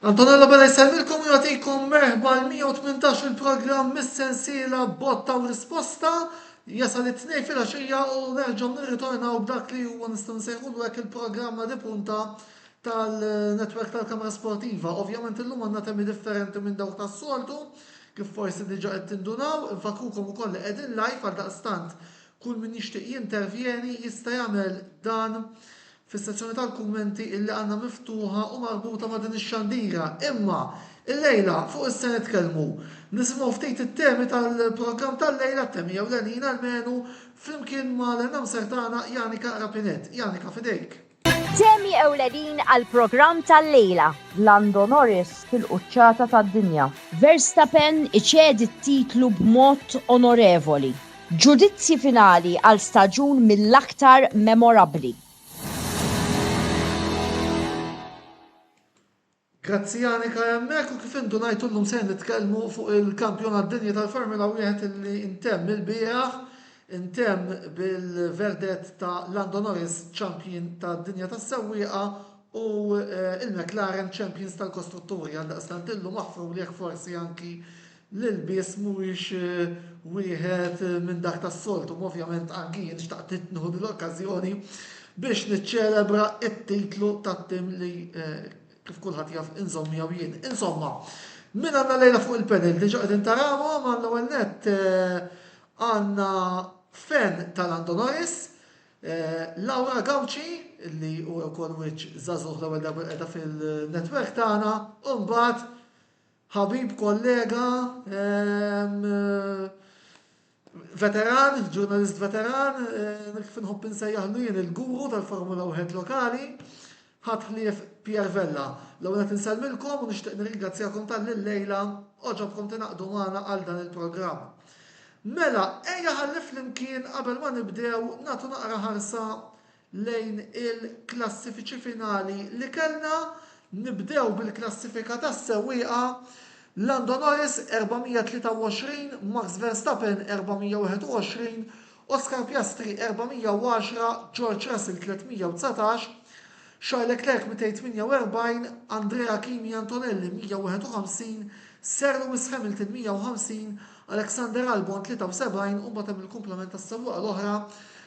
Antonella Bella jsalmilkom u jagħtikom merħba l-118 il-programm mis-sensiela botta u risposta jasal it-tnej fil-għaxija u nerġgħu nirritornaw b'dak li huwa nistgħu nsejħulu hekk il-programma di punta tal-netwerk tal-Kamra Sportiva. Ovvjament illum għandna temi differenti minn dawk tas-soltu, kif forsi diġà qed tindunaw, infakrukom ukoll li qegħdin live għal daqstant kull min jixtieq jintervjeni jista' jagħmel dan fis-sezzjoni tal-kummenti illi għandna miftuħa u marbuta ma' din ix-xandira. Imma il-lejla fuq is-se nitkellmu. Nisimgħu ftit it-temi tal-programm tal-lejla t-temi ewlenin għalmenu flimkien ma' l-namser tagħna Janika Rapinet. Janika fidejk. Temi ewlenin għal-programm tal-lejla. Lando Norris fil-quċċata tad-dinja. Verstappen iċedi t-titlu b'mod onorevoli. Ġudizzji finali għal staġun mill-aktar memorabbli. Grazzi Janika jemmek u kif intu najtu l-lum se nitkellmu fuq il-kampjonat dinja tal-Formula 1 illi intemm il-bieraħ, intemm bil-verdet ta' Lando Norris champion ta' dinja tas sewwieqa u il-McLaren champions tal-kostrutturi għal-daqstant illu maħfru li forsi anki l-bies mhuwiex wieħed minn dak tas-soltu, ovvjament anki nixtaqt nieħu l-okkażjoni biex niċċelebra it-titlu tat-tim li kif kulħadd jaf inżommi jew jien. Insomma, min għandna lejla fuq il-panel diġà qegħdin tarawha ma l-ewwel nett għandna fan ta' Lando Norris, Laura Gawci, li huwa wkoll wiċċ żagħżugħ l-ewwel darba qiegħda fil-netwerk tagħna, u mbagħad ħabib kollega veteran, ġurnalist veteran, kif inħobb insejjaħlu jien il-guru tal-Formula 1 lokali, ħatħlief Pier Vella. L-ewwel qed insalmilkom u nixtieq nirringrazzjakom tal-lejla oġobkom tinaqdu magħna għal dan il-programm. Mela, ejja ħalli flimkien qabel ma nibdew nagħtu naqra ħarsa lejn il-klassifiċi finali li kellna. Nibdew bil-klassifika tas-sewwieqa. Lando Norris 423, Max Verstappen 421, Oscar Piastri 410, George Russell 319, Charles Leclerc 248, Andrea Kimi Antonelli 151, Sir Lewis Hamilton 150, Alexander Albon 73 u mbagħad hemm il-kumplament tas-sewwieqa l-oħra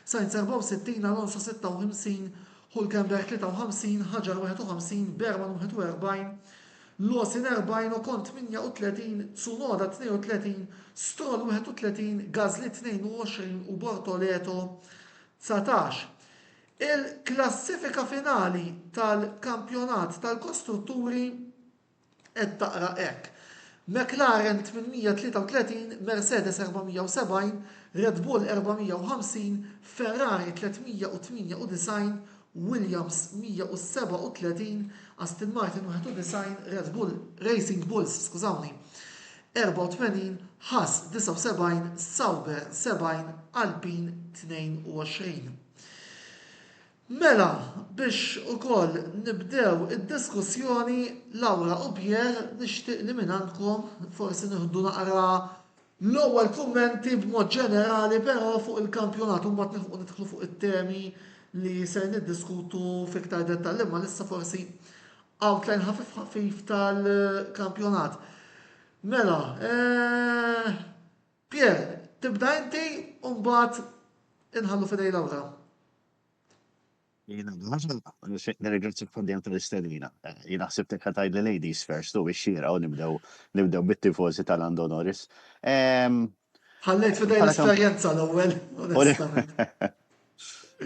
Sainz 64, Alonso 56, Hülkenberg 53, Hajar 51, Berman 41, Lawson 40, Ocon 38, Tsunoda 32, Stroll 31, Gasly 22 u Bortoleto 19. Il-klassifika finali tal-kampjonat tal-kostrutturi qed taqra hekk. McLaren 833, Mercedes 470, Red Bull 450, Ferrari 398, Williams 137, Aston Martin 91, Red Bull Racing Bulls, skużawni, 84, Haas 79, Sauber 70, Alpine 22. Mela, biex ukoll nibdew id-diskussjoni Laura u Pier nixtieq li minn għandkom forsi nieħdu naqra l-ewwel kummenti b'mod ġenerali però fuq il-kampjonat u mbagħad nidħlu fuq it-temi li se niddiskutu fiktar dettall imma issa forsi outline ħafif tal-kampjonat. Mela, Pier, tibda inti u mbagħad inħallu fidej Laura. Jina, nirringrazzjak fondjem tal-istedina. Jina ħsibtek ħatajt li ladies first u biex-xira u nibdew bit-tifosi tal-Lando Norris. Ħallejt fidej l-esperjenza l-ewwel.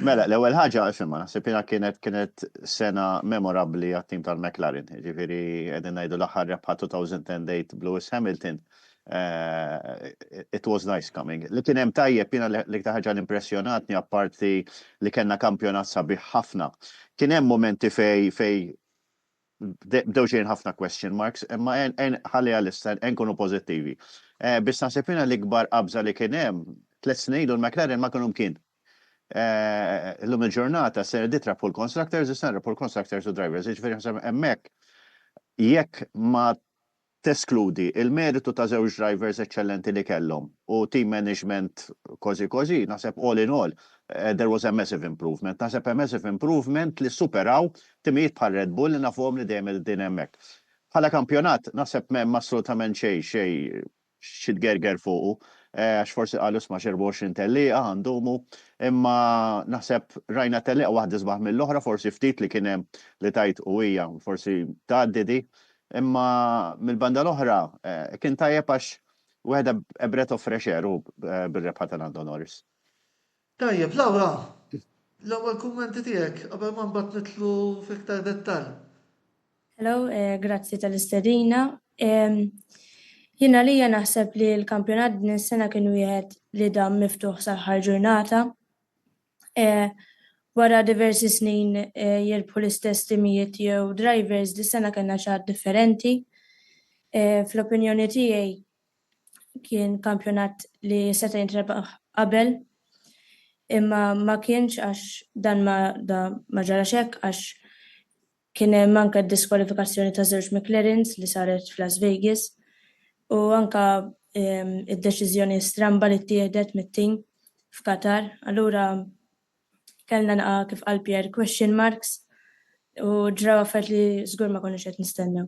Mela, l-ewwel ħaġa isma' naħseb jiena kienet sena memorabbli għat-tim tal-McLaren. Ġifieri qegħdin ngħidu l-aħħar rebħa 2008 Lewis Hamilton. It was nice coming. Li kien hemm tajjeb jiena l-iktar ħaġa impressjonatni apparti li kellna kampjonat sabiħ ħafna. Kien hemm momenti fej bdew ġejjin ħafna question marks, imma ħalli għal-ista nkunu pożittivi. Biss naħseb jiena l-ikbar qabża li kien hemm 3 snin u l-McLaren ma kienu mkien. Illum il-ġurnata se ditra pull constructors, issa pull constructors u drivers. Ġifieri ħaseb hemmhekk jekk ma teskludi il-meritu ta' żewġ drivers eccellenti li kellhom u team management kozi, naħseb all in all, there was a massive improvement. Naħseb a massive improvement li superaw timijiet bħal Red Bull li nafhom li dejjem din hemmhekk. bħala kampjonat naħseb m'hemm assolutament xejn xitgerger fuqu. Għax forsi qalu sma' 24 telliqa għandumu, imma naħseb rajna telliqa waħda sbaħ mill-oħra, forsi ftit li kien hemm li tajt u hija forsi tgħaddi, imma mill-banda l-oħra kien tajjeb għax wieħed a breath of fresh air bir-rebħa ta' Lando Norris. Tajjeb, Laura, l-ewwel kummenti tiegħek qabel ma mbagħad nitlu fiktar dettall. Hello, grazzi tal-istedina. Jiena li naħseb li l-kampjonat din is-sena kien wieħed li dam miftuħ sal-ħar ġurnata. Wara diversi snin jirbħu l-istess timijiet jew drivers di sena kellna xi ħadd differenti. Fl-opinjoni tiegħi kien kampjonat li seta' jintrebaħ qabel, imma ma kienx għax dan ma ġarax hekk għax kien hemm anke d-diskwalifikazzjoni ta' żewġ McLarens li saret f'Las Vegas u anke id-deċiżjoni stramba li ttieħdet mit-tim f'Qatar. Allura kellna naqa' kif qal Pierre question marks u ġraw affarijiet li żgur ma konniex qed nistennew.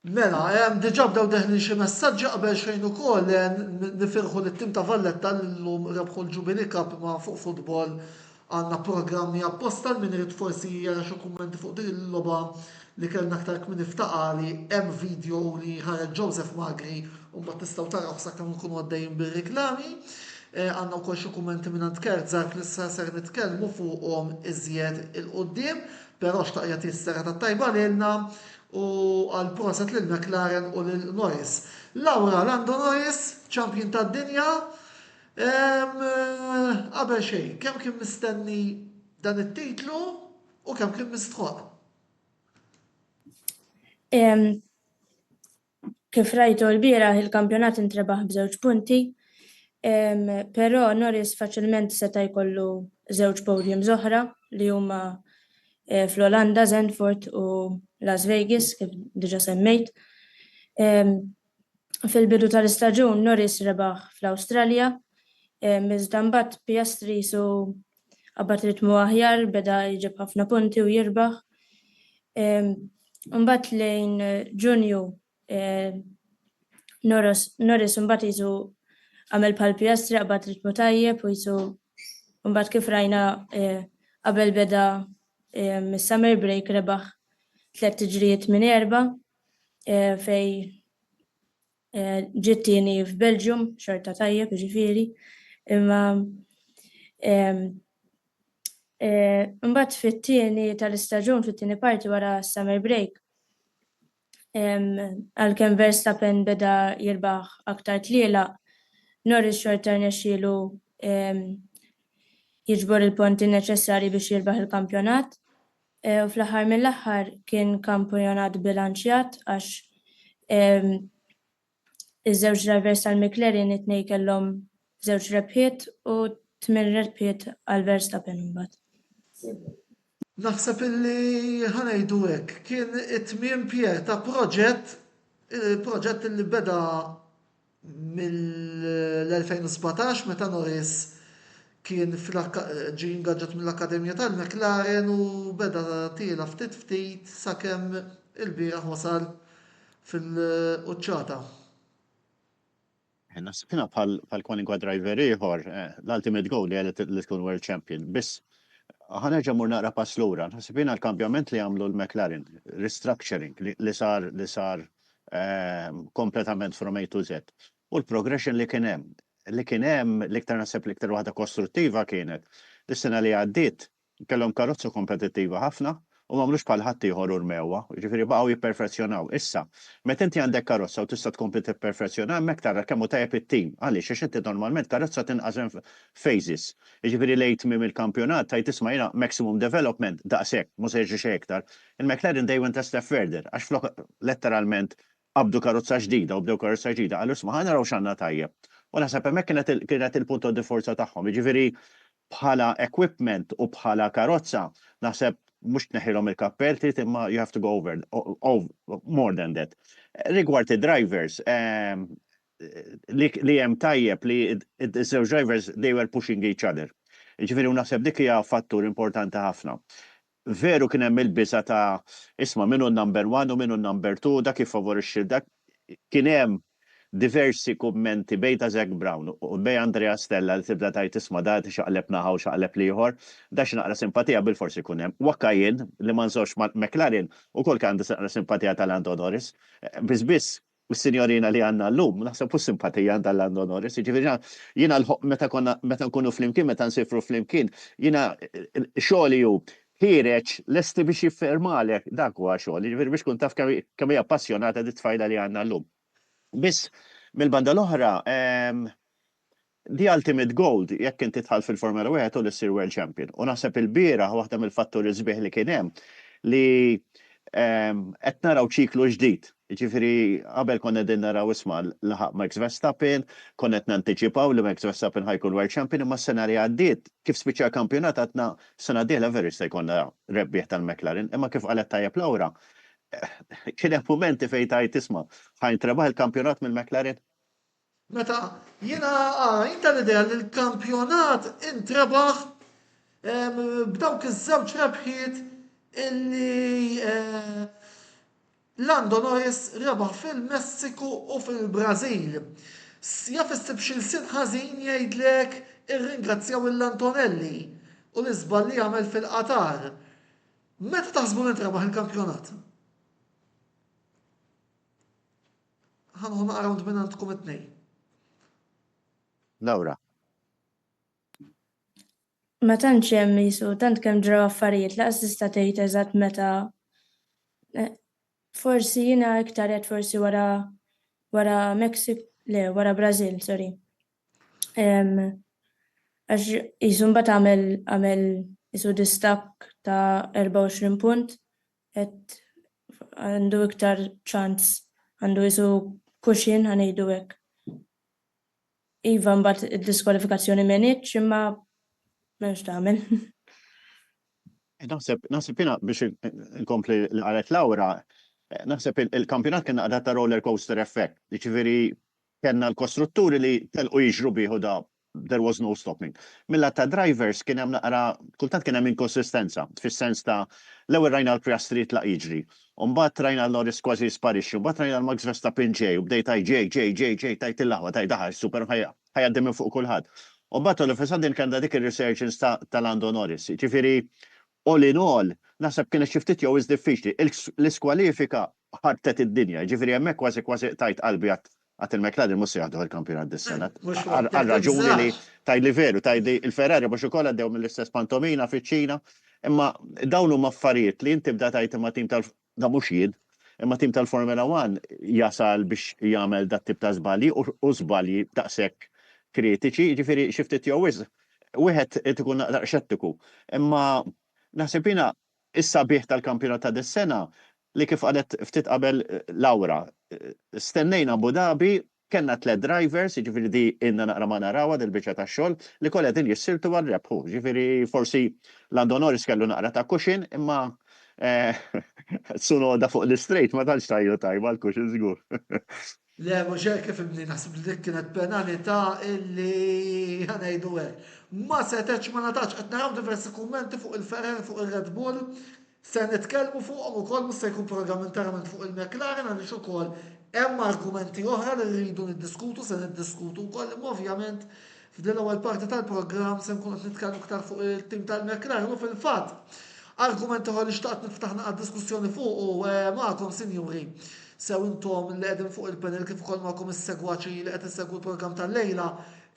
Mela, diġà bdew deħlin xi messaġġi qabel xejn ukoll nifirħu lit-tim ta' Valletta llum rebħu l-Jubilee Cup ma' fuq futbol għandna programmi apposta min irid forsi jara xi kummenti fuq din il-logħba li kellna aktar kmin iftaqali hemm video li ħareġ Joseph Magri u mbagħad tistgħu taraw sakemm nkunu għaddejjin bir-riklami. Għandna wkoll xi kummenti minn Kertzak li issa ser nitkellmu fuqhom iżjed il-qudiem, però xtaqja tisserata tajba lilna u għal proset lil McLaren u lil Norris. Laura, Lando Norris, champion tad-dinja, qabel xejn, kemm kien mistenni dan it-titlu u kemm kien mistħoq? Kif rajtu l-bieraħ il-kampjonat intrebaħ b'żewġ punti, però Norris faċilment seta' jkollu żewġ podiums oħra li huma fl-Olanda, Zandvoort u Las Vegas, kif diġà semmejt. Fil-bidu tal-istaġun Norris rebaħ fl-Awstralja, iżda mbagħad Piastri su qabad ritmu aħjar, beda jġib ħafna punti u jirbaħ. Mbagħad lejn Ġunju Norris mbagħad jisu għamel bħal Piastri qabad ritmu tajjeb u jisu mbagħad kif rajna qabel beda mis-summer break rebaħ 3 tiġrijiet minn 4 fej ġiet tieni f'Belġium xorta tajjeb ġifieri, imma mbagħad fit-tieni tal-istaġun fit-tieni parti wara summer break għalkemm Verstappen beda jirbaħ aktar tlielaq, Norris xorta rnexxielu jiġbor il-punti neċessarji biex jirbaħ il-kampjonat. U fl-aħħar mill-aħħar kien kampjonat bilanċjat għax iż-żewġ drivers tal-McLaren it-tnejn kellhom żewġ rebħiet u 8 rebħiet għal Verstappen imbagħad. Naħseb illi ħanejdu hekk kien it-tmiem Pierre ta' proġett li beda mill-2017 meta Norris kien ġie ingaġġat mill-Akkademja tal-McLaren u beda tiela ftit sakemm il-bieraħ wasal fil-quċċata. Naħsibina bħal kwalinkwa driver ieħor, l-ultimate goal li tkun world champion, biss ħanerġa' mur naqra pass lura, naħsibina l-kampjament li għamlu l-McLaren, restructuring li sar kompletament from A to Z. U l-progression li kien hemm l-iktar naħseb l-iktar waħda kostruttiva kienet l-sena li għaddiet kellhom karozza kompetittiva ħafna u m'għamlux bħal ħadd ieħor urmewha, jiġifieri baqgħu jipperfezzjonaw. Issa, meta inti għandek karozza u tista' tkompli tipperfezzjona, hemmhekk tara kemm hu tajjeb it-tim. Għaliex għax inti normalment karozza tinqasem phases. Jiġifieri lejn tmiem il-kampjonat tajt isma' jiena maximum development daqshekk, mhux se jiġri xejn iktar. Il-McLaren they went a step further għax flok letteralment qabdu karozza ġdida u bdew karozza ġdida. Għallu isma' ħanaraw x'għandna tajjeb. U naħseb hemmhekk kienet il-punt di forza tagħhom. Jiġifieri bħala equipment u bħala karozza naħseb mhux tneħħilhom il-kappelti imma you have to go over more than that. Rigward id-drivers, li hemm tajjeb li ż-żewġ drivers they were pushing each other. Jiġifieri naħseb dik hija fattur importanti ħafna. veru kien hemm il-biża ta' isma' minnu number 1 u minnu number 2, dak jiffavorixxi dak. Kien hemm diversi kummenti bej ta' Zac Brown u bej Andrea Stella li tibda tajt isma' da xaqleb naħa u xaqleb liħor, da naqra simpatija bil-forsi kun hemm. Wakka jien li ma nżewx ma' McLaren ukoll kan għandi naqra simpatija ta' Lando Norris. Biss is-sinjorina li għandna llum naħseb hu simpatija ta' Lando Norris. Jiġifieri jiena meta nkunu flimkien, meta nsifru flimkien, jiena xogħli hu ħireġ lesti biex jiffermalek dak huwa xogħol, jiġifieri biex kun taf kemm hija appassjonata di tfajla li għandna llum. Biss mill-banda l-oħra, di ultimate gold jekk inti tħall fil-Formula 1 u l-issir World Champion. U naħseb il-bieraħ waħda mill-fatturi sbieħ li kien hemm li qed naraw ċiklu ġdid. Jiġifieri qabel konna qegħdin naraw isma' laħaq Max Verstappen, konna qed nantiċipaw li Max Verstappen ħajkun World Champion, imma s-sena li għaddiet kif spiċċa kampjonat għadna sena dieħla veri se jkollna rebbieħ tal-McLaren, imma kif qalet tajjeb Lawra, kien hemm momenti fejn tajt isma' ħajntrebaħ il-kampjonat mill-McLaren. Meta jiena inta l-idea li l-kampjonat intrebaħ b'dawk iż-żewġ rebħiet illi Lando Norris rebaħ fil-Messiku u fil-Brażil. Jaf issib xil-sin ħażin jgħidlek irringrazzjaw il-Antonelli u l-iżbal li għamel fil-Qatar. Meta taħsbu li intrebaħ il-kampjonat? ħanħu naqraw minn għandkom it-tnejn. Lawra. Ma tantx hemm jisu, tant kemm ġraw affarijiet, laqas tista' tgħid eżatt meta. Forsi jiena iktar qed forsi wara Mexico, le, wara Brażil, sorry. Għax jisu mbagħad għamel jisu distakk ta' 24 punt, qed għandu iktar ċans, għandu jisu cushion ħanejdu hekk. Iva mbagħad id-diskwalifikazzjoni m'għenitx imma m'hemmx tagħmel. Naħseb jiena biex inkompli li qalet Lawra, naħseb il-kampjonat kien naqra ta' roller coaster effect. Jiġifieri kellna l-kostrutturi li telqu jiġru bieħu da there was no stopping. Milla ta' drivers kien hemm naqra kultant kien hemm inkonsistenza, fis-sens ta' l-ewwel rajna l-Piastri tlaq jiġri. U mbagħad rajna l-Norris kważi sparixxi, u mbagħad rajna l-Max Verstappen ġej u bdejt ġej tajt il-laħwa tajt daħal super ħajgħaddi minn fuq kulħadd. U mbagħad all of a sudden kellna dik ir-resurgence ta' Lando Norris. Ġifieri all in all, naħseb kienet xi ftit jew iż diffiċli. L-iskwalifika ħartet id-dinja, ġifieri hemmhekk kważi tajt qalbi għat il-McLaren mus jgħaddu għal-kampjonat dis-sena. Għal-raġuni li tajli veru, tajli il-Ferrari biex ukoll għaddew mill-istess pantomina fiċ-Ċina, imma dawn huma affarijiet li inti bda tajt imma tim da mhux jien, imma tim tal-Formula 1 jasal biex jagħmel dat tip ta' żbalji u żbalji daqshekk kritiċi, ġifieri xi ftit jew wieħed ikun naqra xettiku. Imma naħseb jiena issa bih tal-kampjonat ta' dis-sena li kif qalet ftit qabel Lawra, stennejna Abu Dhabi, kellna 3 drivers, ġifieri di inna naqra ma narawha dil-biċċa tax-xogħol li kollha din jissirtu għal rebħu. Ġifieri forsi Lando Norris kellu naqra ta' cushion, imma Tsunoda fuq l-istrejt ma tantx tajlu tajba l-cushion żgur. Le, mhux hekk kif imni naħseb li dik kienet penalità illi ħanejdu hekk. Ma setgħetx ma natax qed naraw diversi kummenti fuq il-Ferrari fuq il-Red Bull. Se nitkellmu fuqhom ukoll mhux se jkun programmentarament fuq il-McLaren għaliex ukoll hemm argumenti oħra li rridu niddiskutu, se niddiskutu wkoll imma ovvjament f'din l-ewwel parti tal-programm se nkunu qed nitkellmu aktar fuq il-tim tal-McLaren u fil-fatt argument oħra li xtaqt niftaħna għad-diskussjoni fuq u magħkom sinjuri sew intom li qegħdin fuq il-panel kif ukoll magħkom is-segwaċi li qed issegwu l-programm tal-lejla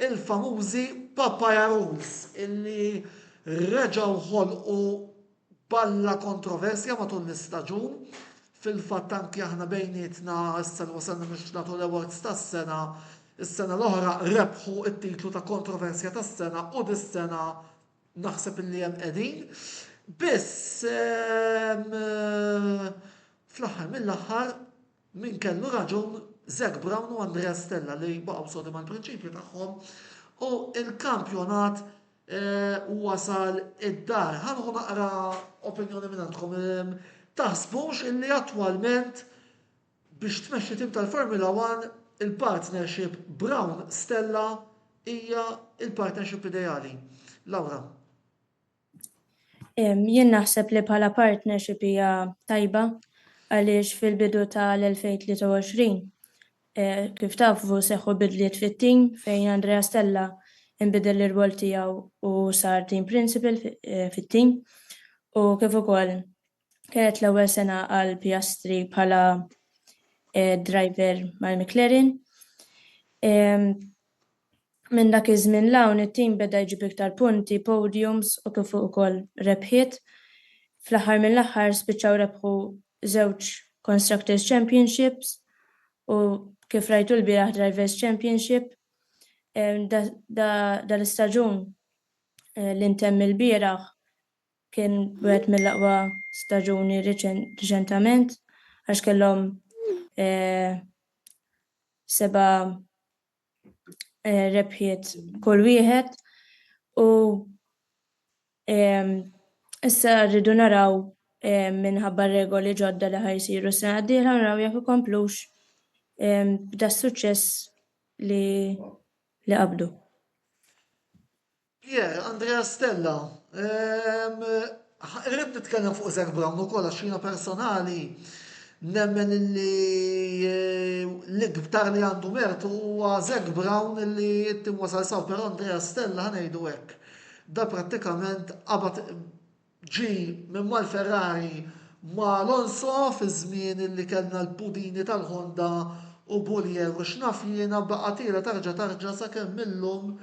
il-famużi Papaya Rules illi reġgħu ħolqu balla kontroversja matul l-istaġun. Fil-fatt anki aħna bejnietna issa li wasalna biex nagħtu l-awards tas-sena, is-sena l-oħra rebħu it-titlu ta' kontroversja tas-sena u dis-sena naħseb illi hemm qegħdin. Biss fl-aħħar mill-aħħar min kellu raġun Zac Brown u Andrea Stella li baqgħu sodi mal-prinċipji tagħhom u il-kampjonat wasal id-dar. Ħanħu naqra opinjoni minn għandkom. Taħsbux illi attwalment biex tmexxi tim tal-Formula 1 il-partnership Brown-Stella hija il-partnership ideali. Lawra. Jien naħseb li bħala partnership hija tajba għaliex fil-bidu tal-2023 kif tafu seħħu bidliet fit-tim fejn Andrea Stella inbidel l-irwol tiegħu u sar team principal fit-tim u kif ukoll kienet l-ewwel sena għal Piastri bħala driver mal-McLaren. Minn dak iż-żmien l-hawn it-tim beda jġib iktar punti, podiums u kif ukoll rebħiet. Fl-aħħar mill-aħħar spiċċaw rebħu 2 Constructors Championships u kif rajtu l-bieraħ Drivers Championship. Dal-istaġun li ntemm il-bieraħ kien wieħed mill-aqwa staġuni riċentament għax kellhom 7 rebħiet kull wieħed u issa rridu naraw minħabba regoli ġodda li ħajsiru sena d-dieħla naraw jekk ikomplux b'da suċċess li qabdu. Andrea Stella, rrid nitkellem fuq Zac Brown ukoll għax jiena personali nemmen li l-iktar li għandu mertu huwa Zac Brown li t-tim wasal saw, però Andrea Stella ħanejdu hekk. Da prattikament qabad ġi minn mal-Ferrari ma' Alonso fi żmien li kellna l-pudini tal-Honda u Bullier u x'naf jiena baqa' tira tarġa' sakemm millum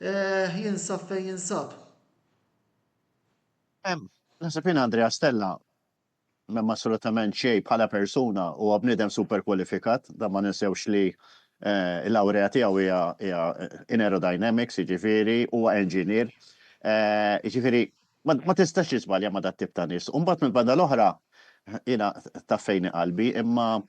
jinsab fejn jinsab. Nasab jien Andrea Stella memma assolutament xej bħala persuna u bniedem super kwalifikat, da ma ninsewx li l-laurea tiegħu hija in aerodynamics, jiġifieri huwa engineer. Jiġifieri ma tistax jiżbalja ma dat tip ta' nies. U mbagħad mill-banda l-oħra jiena taffejni qalbi, imma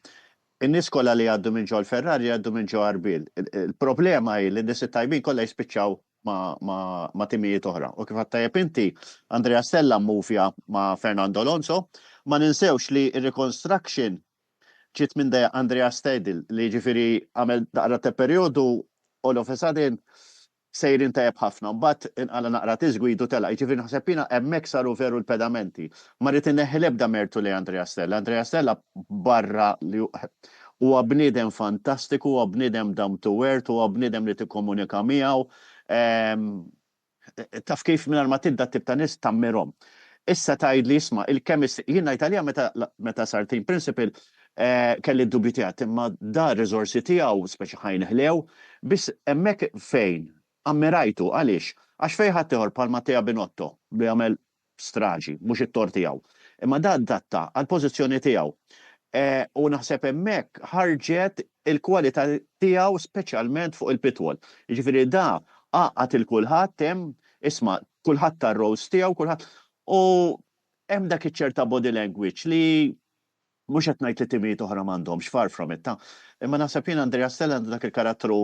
in-nies kollha li għaddu minn ġo l-Ferrari għaddu minn ġo Arbil. Il-problema hi li n-nies it-tajbin kollha jispiċċaw ma' timijiet oħra. U kif għattajab inti, Andrea Stella mufja ma' Fernando Alonso, ma ninsewx li il-reconstruction ġiet minn da Andrea Stedil li ġifiri għamel daqra ta' periodu all of a sudden sejrin tajab ħafna. Mbagħad inqala naqra tiżgwidu tela, ġifiri naħsebina hemmhekk saru veru l-pedamenti. Ma rrid inneħħi l-ebda mertu li Andrea Stella. Andrea Stella barra li huwa bniedem fantastiku, huwa bniedem down to earth, huwa bniedem li tikkomunika miegħu. Taf kif minn ma tibda tip ta' nies tammirhom. Issa tgħid li isma' il-chemist jiena Italja meta sar team principal kelli d-dubju tiegħek imma da r-riżorsi tiegħu speċi ħajneħlew biss hemmhekk fejn ammirajtu għaliex għax fejn ħadd ieħor bħal Matteo Binotto li jagħmel straġi mhux it-tor tiegħu. Imma da adatta għall-pożizzjoni tiegħu. U naħseb hemmhekk ħarġet il-kwalità tiegħu speċjalment fuq il-pitwall. Jiġifieri da għaqat il-kulħadd hemm isma' kulħadd tar-rows tiegħu, kulħadd u hemm dak iċ-ċerta body language li mhux qed ngħid li timijiet oħra m'għandhomx far from it. Imma naħseb jien Andrea Stella għandu dak il-karattru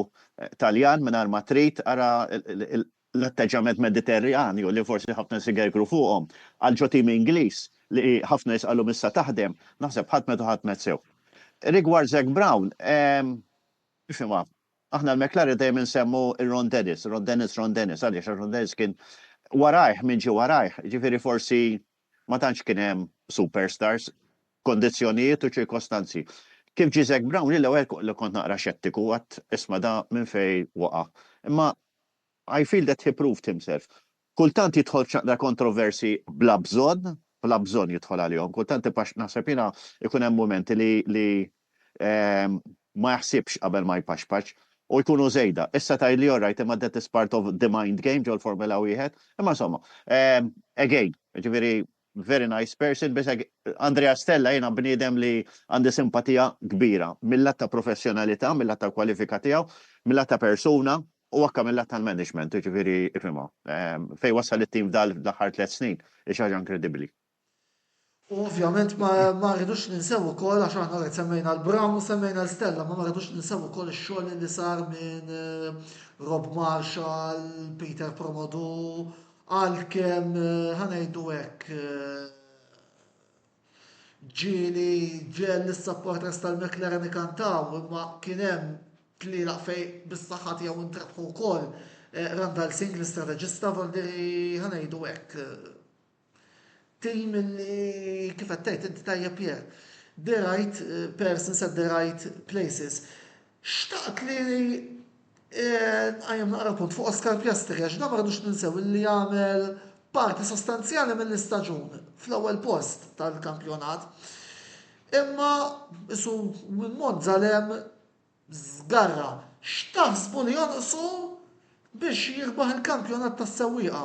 Taljan mingħajr ma trid ara l-atteġġament Mediterranju li forsi ħafna sigegru fuqhom għal ġo tim Ingliż li ħafna jisqalu issa taħdem, naħseb ħadd sew. Rigward Zac Brown, ifhimha, aħna l-McLaren dejjem insemmu Ron Dennis, għaliex Ron Dennis kien warajh minn ġi warajh, ġifieri forsi ma tantx kien hemm superstars, kondizzjonijiet u ċirkostanzi. Kif ġi Zac Brown l-ewwel li kont naqra xettiku għadd isma' da minn fejn waqa'. Imma I feel that he proved himself. Kultant jidħol ċaqda kontroversi bla bżonn jidħol għalihom. Kultant naħseb jiena ikun hemm momenti li ma jaħsibx qabel ma jpaxpax u jkunu żejda. Issa tajli orajt imma that is part of the mind game ġol Formula 1. Imma insomma, again, ġifieri very nice person, biss Andrea Stella jiena bniedem li għandi simpatija kbira mill-lat ta' professjonalità, mill-lat ta' kwalifika tiegħu, mill-lat ta' persuna u anke mill-lat tal-management, ġifieri ifhimha. Fejn wasal it-tim l-aħħar 3 snin, xi ħaġa inkredibbli. Ovvjament ma rridux ninsew ukoll għax aħna qed semmejna l-Brown u semmejna l-Stella, ma rridux ninsew ukoll ix-xogħol li sar minn Rob Marshall, Peter Promodu, għalkemm ħanejdu hekk ġieli l-supporters tal-McLaren ikantaw imma kien hemm tlielaq fejn bis-saħħa tiegħu intrebħu wkoll Randall Singh l-istrateġista Valderi ħanejdu hekk team li kif għattajt inti tajja Pier, the right persons at the right places. Xtaqt li għajem naqra punt fuq Oscar Piastri, għax da marridux ninsew li jagħmel parti sostanzjali mill-istaġun fl-ewwel post tal-kampjonat. Imma isu minn Monzalem żgarra. X'taħsbu li jonqsu biex jirbaħ il-kampjonat tas-sewwieqa?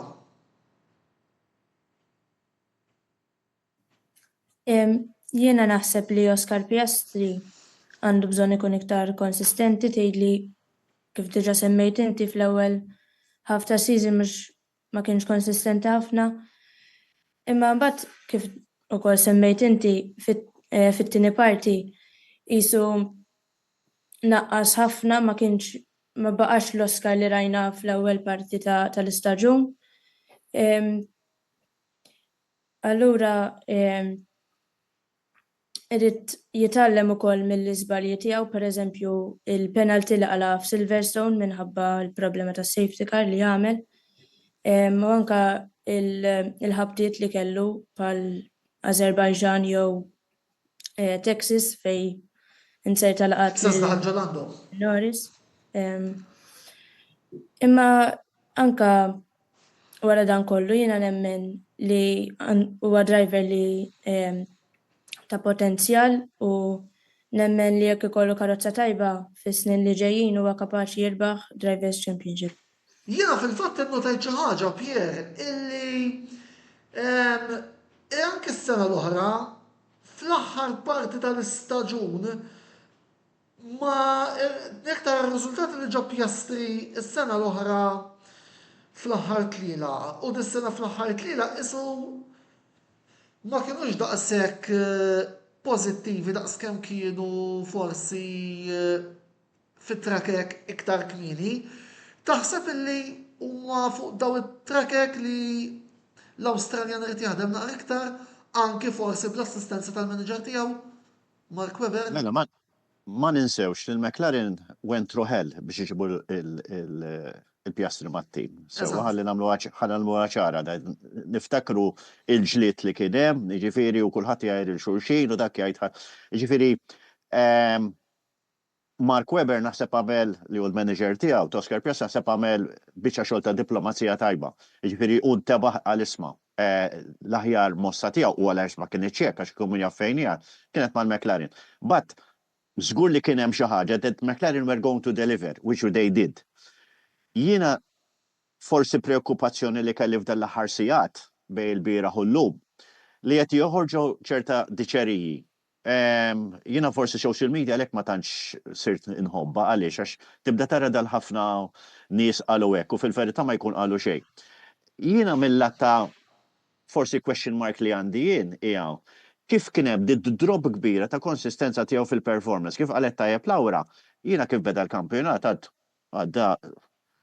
Jiena naħseb li Oscar Piastri għandu bżonn ikun iktar konsistenti tgħidli kif diġà semmejt inti fl-ewwel half ta' season mhux ma kienx konsistenti ħafna. Imma mbagħad kif ukoll semmejt inti fit-tieni parti qisu naqqas ħafna ma baqax l-Oscar li rajna fl-ewwel parti tal-istaġun. Allura irid jitgħallem ukoll mill-iżbalji tiegħu, pereżempju il-penalty li qala f'Silverstone minħabba l-problema tas safety car li jagħmel. U anke il-ħabtiet li kellu bħal Azerbaijan jew Texas fej insejt laqat Norris. Imma anke wara dan kollu jiena nemmen li huwa driver li ta' potenzjal u nemmen li jekk ikollu karozza tajba fis-snin li ġejjin huwa kapaċi jirbaħ Drivers' Championship. Jiena fil-fatt innotajt xi ħaġa Pier illi anke s-sena l-oħra fl-aħħar parti tal-istaġun ma iktar riżultati li ġab Piastri s-sena l-oħra fl-aħħar tliela u dis-sena fl-aħħar tliela isu ma kienux daqshekk pożittivi daqskemm kienu forsi fit-trakek iktar kmieni. Taħseb illi huma fuq daw it-trakek li l-Awstraljan irid jaħdem naqra iktar anke forsi bl-assistenza tal-manager tiegħu Mark Webber? Mela ma ninsewx li l-McLaren went through hell biex iġibu il-Piastri mat-tim. Sewa ħalli nagħmlu ċara, niftakru il-ġlied li kien hemm, jiġifieri u kulħadd jgħid il-xulxin u dak jgħid. Jiġifieri Mark Webber naħseb għamel li hu l-manager tiegħu, Oscar Piastri naħseb għamel biċċa xogħol ta' diplomazija tajba. Jiġifieri hu ntebaħ għal-isma' l-aħjar mossa tiegħu u għalax ma kien iċċekk għax ikun jaf fejn hija kienet mal-McLaren. But żgur li kien hemm xi ħaġa that McLaren were going to deliver, which they did. Jiena forsi preokkupazzjoni li kelli f'dan l-aħħar sigħat bejn il-bieraħ u llum li qed joħorġu ċerta diċeriji. Jiena forsi social media għalhekk ma tantx sirt inħobba għaliex għax tibda tara dal ħafna nies qalu hekk u fil-verità ma jkun qalu xejn. Jiena mill-lat ta' forsi question mark li għandi jien hija kif kien hemm drop kbira ta' konsistenza tiegħu fil-performance, kif qalet tajjeb Lawra, jiena kif beda l-kampjonat għadda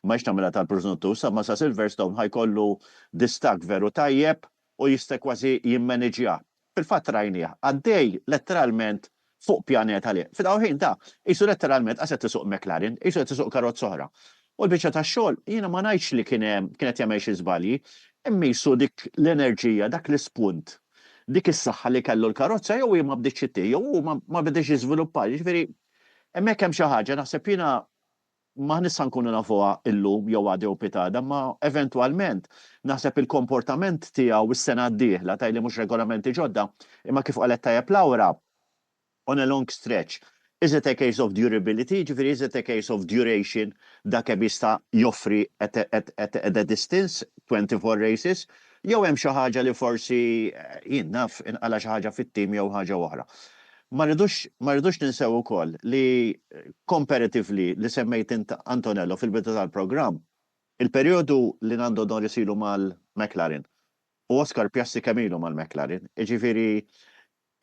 ma jixtamela tal-Prusnuttu, ma sa Silverstone ħajkollu distak veru tajjeb u jista' kważi jimmaneġja. Fil-fatt rajnija, għaddej letteralment fuq pjaneta li. Fid-daw ħin ta' jisu letteralment għaset tisuq McLaren, jisu tisuq karozza oħra. U l-biċċa tax-xogħol jiena ma ngħidx li kienet jagħmel xi żbalji, imma jisu dik l-enerġija, dak l-ispunt, dik is-saħħa li kellu l-karozza jew ma bdietx ittih, jew ma bdex jiżviluppa. Jiġifieri hemmhekk hemm xi ħaġa naħseb jiena ma nista' nkunu nafuha illum jew għadi u pitada, ma eventwalment naħseb il-komportament tiegħu is-sena d-dieħla tajli mhux regolamenti ġodda, imma kif qalet tajjeb Lawra on a long stretch. Is it a case of durability? Ġifieri is it a case of duration dak hemm jista' joffri at a distance 24 races? Jew hemm xi ħaġa li forsi jien naf inqala xi ħaġa fit-tim jew ħaġa oħra. Ma rridux ninsew ukoll li comparatively li semmejt int Antonello fil-bidu tal-programm, il-perjodu li Lando Norris ilu mal-McLaren u Oscar Piastri kemm ilu mal-McLaren, jiġifieri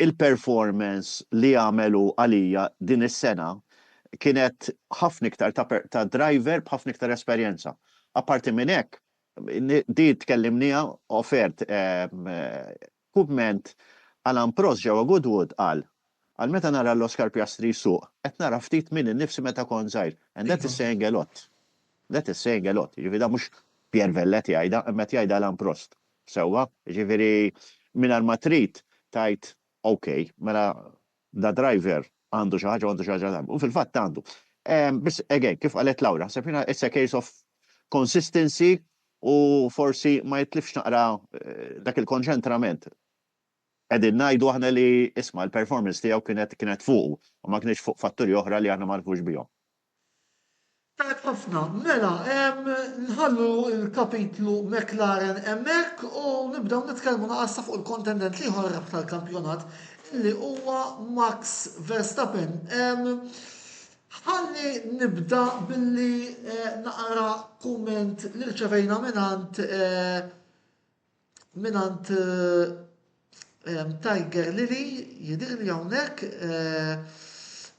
il-performance li għamelu għalija din is-sena kienet ħafna iktar ta' driver b'ħafna iktar esperjenza. Apparti minn hekk, di tkellimnija offert kumment Alan Prost ġewwa Goodwood qal għal meta nara l-Oscar Piastri suq, qed nara ftit minn innifsi meta kon żgħir. And that is saying a lot. That is saying a lot. Jiġifieri mhux Pierre Velletti jgħidha, imma jgħidha Alan Prost. Sewwa, jiġifieri mingħajr ma trid tajt OK, mela da driver għandu xi ħaġa u fil-fatt għandu. Biss again, kif qalet Laura, sepina it's a case of consistency u forsi ma jitlifx naqra dak il-konċentrament. Qegħdin ngħidu aħna li isma' l-performance tiegħu kienet fuq u ma kienx fuq fatturi oħra li aħna ma nafux bihom. Tajb ħafna, mela, nħallu il-kapitlu McLaren hemmhekk u nibdew nitkellmu naqassa fuq il-kontendent li ħorrab tal-kampjonat li huwa Max Verstappen. Ħalli nibda billi naqra kumment li rċevejna minant Tiger Lily jidir li hawnhekk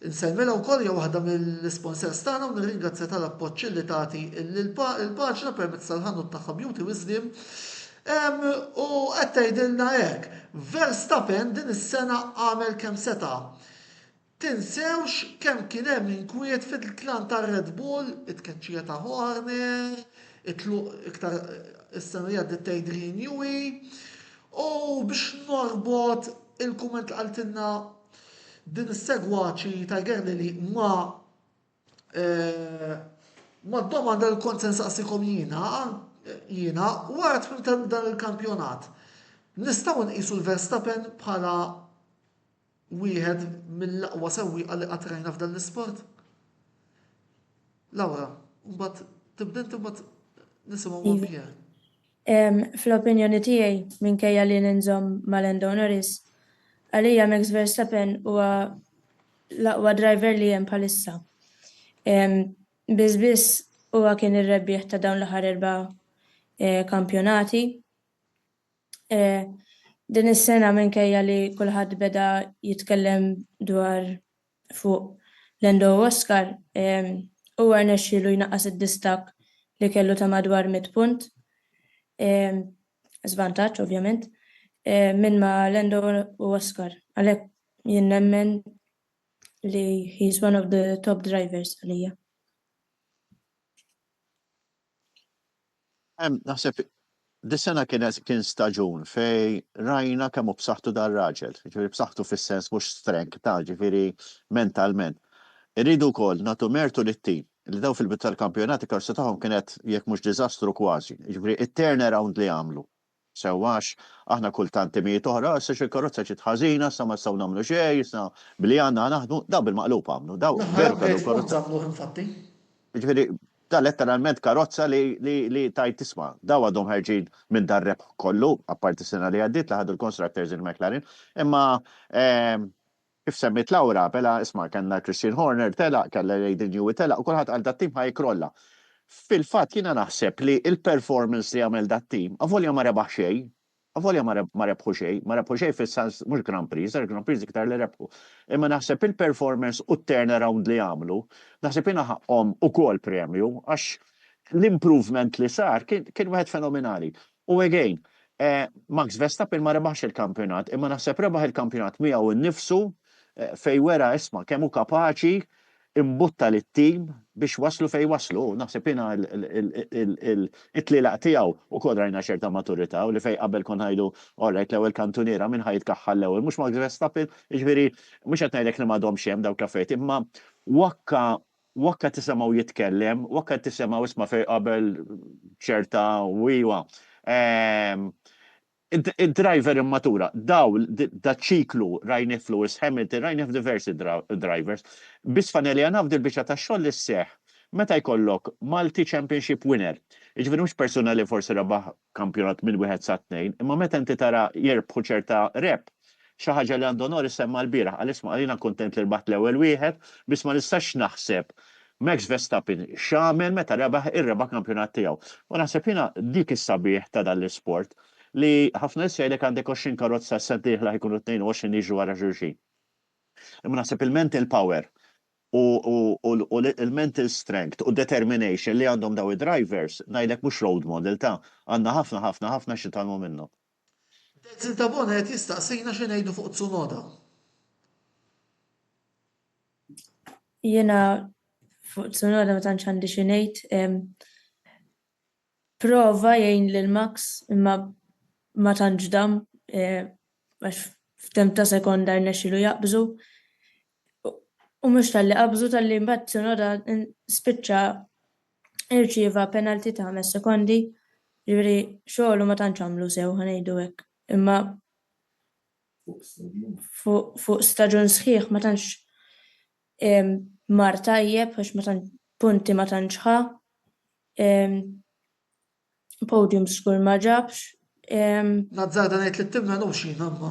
insemmela wkoll hija waħda mill-sponsors tagħna u nirringrazzja tal-appoġġ li tagħti il-paġna permezz tal-ħanut tagħha Beauty Wisdom. U qed tgħidilna hekk, Verstappen din is-sena għamel kemm seta'. Tinsewx kemm kien hemm inkwiet fil-klan ta' Red Bull, it-tkeċċija ta' Horner, iktar is-sena li għaddit Adrian Newey, u biex norbot il-kumment li qaltilna din is-segwaċi Tiger Lily ma domanda l-konsens qasikom jiena wara tmim dan il-kampjonat. Nistgħu nqisu l-Verstappen bħala wieħed mill-aqwa sewwieqa li qatt rajna f'dan l-isport? Laura, mbagħad tibda inti mbagħad nisimgħu Pierre. Fl-opinjoni tiegħi minkejja li ninżomm ma' Lando Norris, għalija Max Verstappen huwa l-aqwa driver li hemm bħalissa. Biss huwa kien ir-rebbieħ ta' dawn l-aħħar 4 kampjonati. Din is-sena minkejja li kulħadd beda jitkellem dwar fuq Lando u Oscar, huwa rnexxielu jnaqqas id-distak li kellu ta' madwar 100 punt. Żvantaġġ ovvjament, minn ma' Lando u Oscar. Għalhekk jien nemmen li he's one of the top drivers għalija. Naħseb dis-sena kien staġun fej rajna kemm hu b'saħħtu dar-raġel, ġifieri b'saħħtu fis-sens mhux strength ta' ġifieri mentalment. Irridu wkoll nagħtu mertu lit-tim li daw fil-bidu tal-kampjonati karsa tagħhom kienet jekk mhux diżastru kważi. Ġifieri it-turnaround li għamlu. Sewwax aħna kultant timijiet oħra, issa xi karozza ġiet ħażina, sa ma nistgħu nagħmlu xejn, issa billi għandna naħdmu, daw bil-maqlub għamlu, daw veru kellu karozza. Ġifieri da letteralment karozza li tajt tisma' daw għadhom ħarġin minn dar-rep kollu, apparti sena li għaddit li ħadu l-constructors il-McLaren, imma kif semmit Laura, bela isma' kellna Christian Horner telaq, kellha Adrian Newey telaq, u kulħadd għal dat-tim ħajkrolla. Fil-fatt jiena naħseb li il-performance li għamel dat-tim, avolja ma rebaħ xejn, avolja ma rebħu xejn fis-sens mhux Grand Prix, Grand Prix iktar li rebħu. Imma naħseb il-performance u t-turnaround li għamlu, naħseb jiena ħaqhom ukoll premju għax l-improvement li sar kien wieħed fenomenali. U again, Max Verstappen ma rebaħx il-kampjonat, imma naħseb rebaħ il-kampjonat miegħu innifsu fej wera isma' kemm hu kapaċi imbutta lit-tim biex waslu fej waslu. Naħseb jiena it-tlilaq tiegħu ukoll rajna ċerta maturità u li fej qabel kon ħajdu orrejt l-ewwel kantuniera minn ħajtkaħħal l-ewwel mhux Max Verstappen, jiġifieri mhux qed ngħidlek li m'għadhomx hemm dawk l-affarijiet, imma wakka tisimgħu jitkellem, wakka tisimgħu isma' fej qabel ċerta wiewa. Id-driver immatura, da ċiklu rajni Lewis Hamilton, rajni f'diversi drivers, bis faneli għanaf dil-bicċa ta' xoll l-seħ, meta jkollok Multi Championship winner, iġveri mux persona li forsi rabaħ kampjonat minn 1 sa 2, imma meta inti tara jirbħu ċerta rep, xaħġa li għandu Norris semma l-biraħ, għal-isma għalina kontent li rbaħt l-ewel wieħed, bis ma nistax naħseb Max Verstappen xamen meta rebaħ ir-rebaħ kampjonat tiegħu. U naħseb jiena dik is-sabiħ ta' dan-l-isport li ħafna jgħidlek għandek 20 karozza s-sentieħla jkunu 22 jiġu wara xulxin. Imma naħseb il-mental power u il-mental strength u determination li għandhom daw id-drivers ngħidlek mhux road model ta' għandna ħafna xi tagħmlu minnu. Tabona qed jistaqsina xi ngħidu fuq Tsunoda. Jiena fuq Tsunoda ma tantx għandi xi ngħid. Prova jgħin lil Max imma ma tantx dam għax f'tem ta' sekonda rnexxielu jaqbżu. U mhux tal-li qabżu tal-li mbagħad Tsunoda spiċċa irċieva penalti ta' 5 sekondi, jiġifieri xogħlu ma tantx għamlu sew ħanejdu hekk. Imma fuq staġun sħiħ ma tantx mar tajjeb għax ma tantx punti ma tantx ħa. Podium skur ma ġabx. Nazzarda ngħid li t-timna nuxin amma.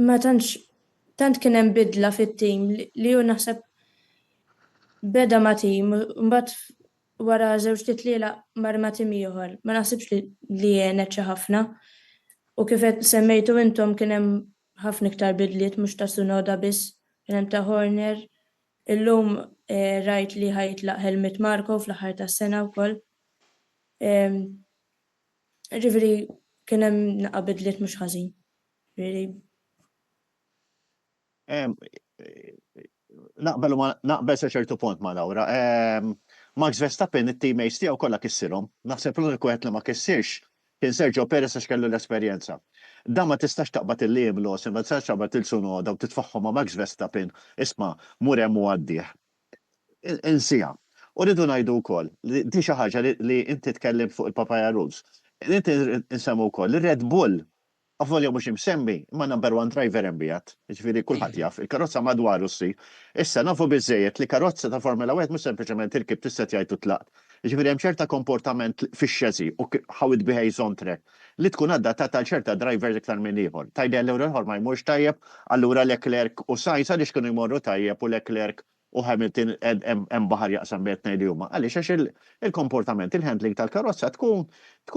Ma tant kien hemm bidla fit-tim li hu naħseb beda ma' tim, mbagħad wara żewġ titliela mar ma' tim ieħor. Ma naħsibx li għenet xi ħafna. U kif qed semmejtu intom kien hemm ħafna iktar bidliet mhux ta' Tsunoda biss, kien hemm ta' Horner. Illum rajt li ħajtlaq Helmut Marko fl-aħħar tas-sena wkoll. Ġifieri kien hemm naqa' bidliet mhux ħażin. Naqbel sa ċertu punt ma' Laura. Max Verstappen it-teammates tiegħu kollha kissirhom. Naħseb l-uniku wieħed li ma kissirx kien Sergio Perez għax kellu l-esperjenza. Da ma tistax taqbad il-liem los, ma tistax taqbad il-Tsunoda u titfaħħom ma' Max Verstappen. Isma' mur hemm u għaddih. Insija. U rridu ngħidu wkoll di xi ħaġa li inti tkellim fuq il-Papaya Rules. Inti nsemmu wkoll ir-Red Bull Affolja mhux imsemmi, ma number 1 driver imbijat. Ġifieri kulħadd jaf, il-karozza madwaru ssi. Issa nafu biżejjed li karozza ta' Formula 1 mhux sempliċement irkib tista' jgħid tlaq. Ġifieri hemm ċerta komportament fix-xeżi u how it behaves on track li tkun adattata għal ċerta drivers iktar minn ieħor. Tajda l-ieħor ma jmurx tajjeb, allura Leclerc u Sainz għaliex kienu jmorru tajjeb u Leclerc u Hamilton hemm baħar jaqsam bejn li huma. Għaliex għax il-komportament, il-handling tal-karozza tkun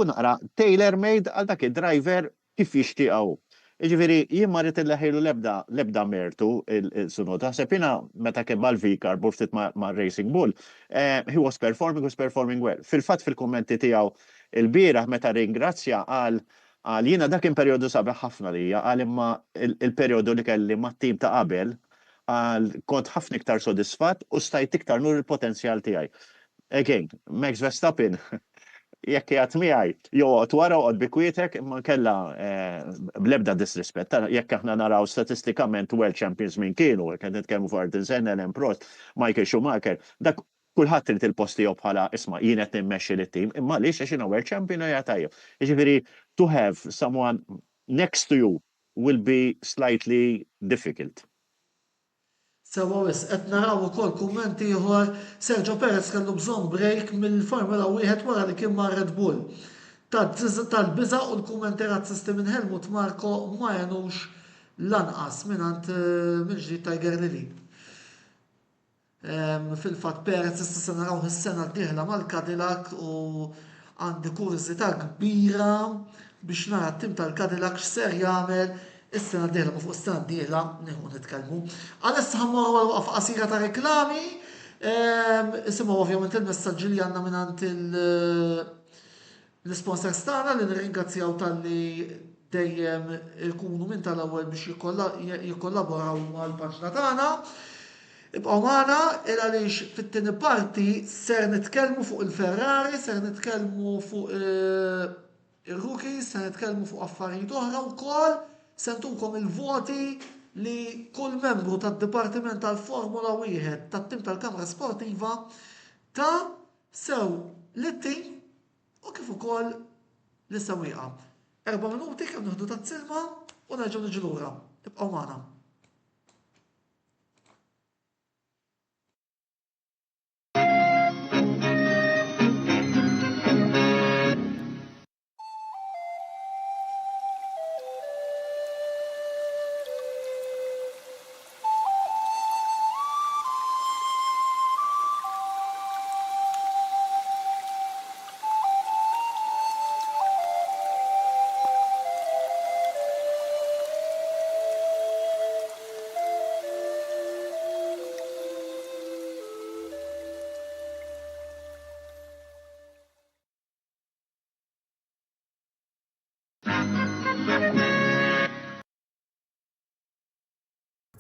naqra tailor-made għal dak id-driver kif jixtiequ. Jiġifieri jien ma rrid inleħħilu l-ebda mertu il-Tsunoda. Sepina meta kien mal-Vikar ftit ma' Racing Bull, he was performing well. Fil-fatt fil-kummenti tiegħu il-bieraħ meta ringrazzja għal jiena dak kien perjodu sabiħ ħafna lija għal imma il-perjodu li kelli mat-tim ta' qabel għal kont ħafna iktar sodisfatt u stajt iktar nur il-potenzjal tiegħi. Again, Max Verstappen jekk jgħat miegħi joqgħod wara oqgħod bikwietek imma kellha bl-ebda disrispett. Jekk aħna naraw statistikament world champions min kienu, qed nitkellmu fuq Ayrton Senna, Alain Prost, Michael Schumacher, dak kulħadd irid il-post tiegħu bħala isma' jien qed nimmexxi lit-tim, imma għaliex għax inhu world champion hija tajjeb. Jiġifieri to have someone next to you will be slightly difficult. Sewa wis, qed naraw ukoll kummenti ieħor Sergio Perez kellu bżonn break mill-Formula 1 wara li kien ma' Red Bull. Tal-biża' u l-kummenti razzisti minn Helmut Marko ma jenux lanqas mingħand mill-ġdid Tiger Lily. Fil-fatt Perez issa se naraw is-sena d-dieħla mal-Cadillac u għandi kuriżità kbira biex nara t-tim tal-Cadillac x'ser jagħmel is-sena d-dieħla ma fuq is-sena d-dieħla nieħu nitkellmu. Għalissa ħammorru għal waqfa qasira ta' reklami. Isimgħu ovvjament il-messaġġi li għandna mingħand l-sponsors tagħna li nirringrazzjaw tal-li dejjem ikunu minn tal-ewwel biex jikkollaboraw mal-paġna tagħna. Ibqgħu magħna il għaliex fit-tieni parti ser nitkellmu fuq il-Ferrari, ser nitkellmu fuq ir-rookies, ser nitkellmu fuq affarijiet oħra wkoll. Sentukom il-voti li kull membru tad-Dipartiment tal-Formula 1 tat-tim tal-Kamra Sportiva ta' sew lit-tim u kif ukoll lis-sewwieqa. 4 minuti kemm nieħdu tat-silma u nerġgħu niġu lura. Ibqgħu magħna.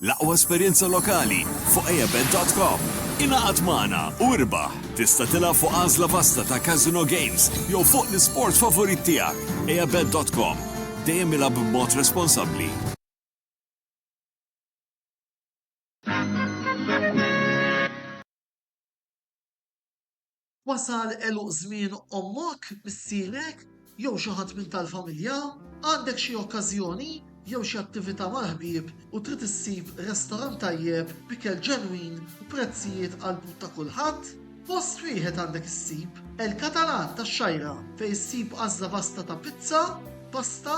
L-aqwa esperjenza lokali fuq eabet.com. Ingħaqad magħna u irbaħ. Tista' tilgħab fuq għażla vasta ta' Casino Games jew fuq l-isport favorit tiegħek. eabet.com. dejjem ilab b'mod responsabbli. Wasal eluq żmien ommok, missierek, jew xi ħadd minn tal-familja, għandek xi okkażjoni jew xi attività mal-ħbieb u trid issib restorant tajjeb b'ikel ġenwin u prezzijiet qalbut ta' kulħadd? Post wieħed għandek issib El-Katalan tax-Xajra fejn issib għażla vasta ta' pizza, pasta,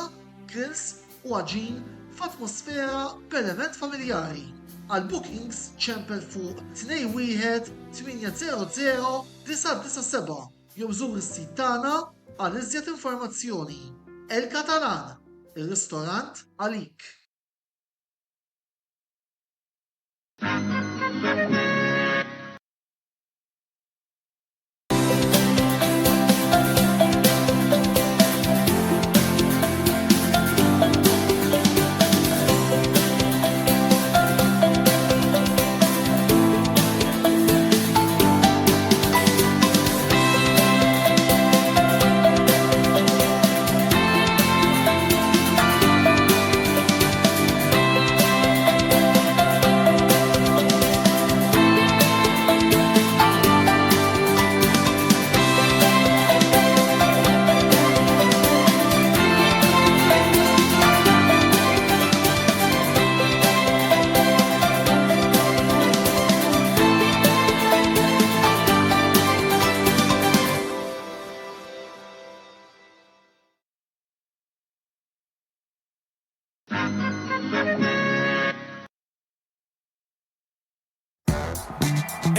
grills u aġin f'atmosfera b'element familjari. Għal bookings ċempel fuq 21-800-997 jew żur is-sit tagħna għal iżjed informazzjoni. El-Katalan, ir-ristorant għalik.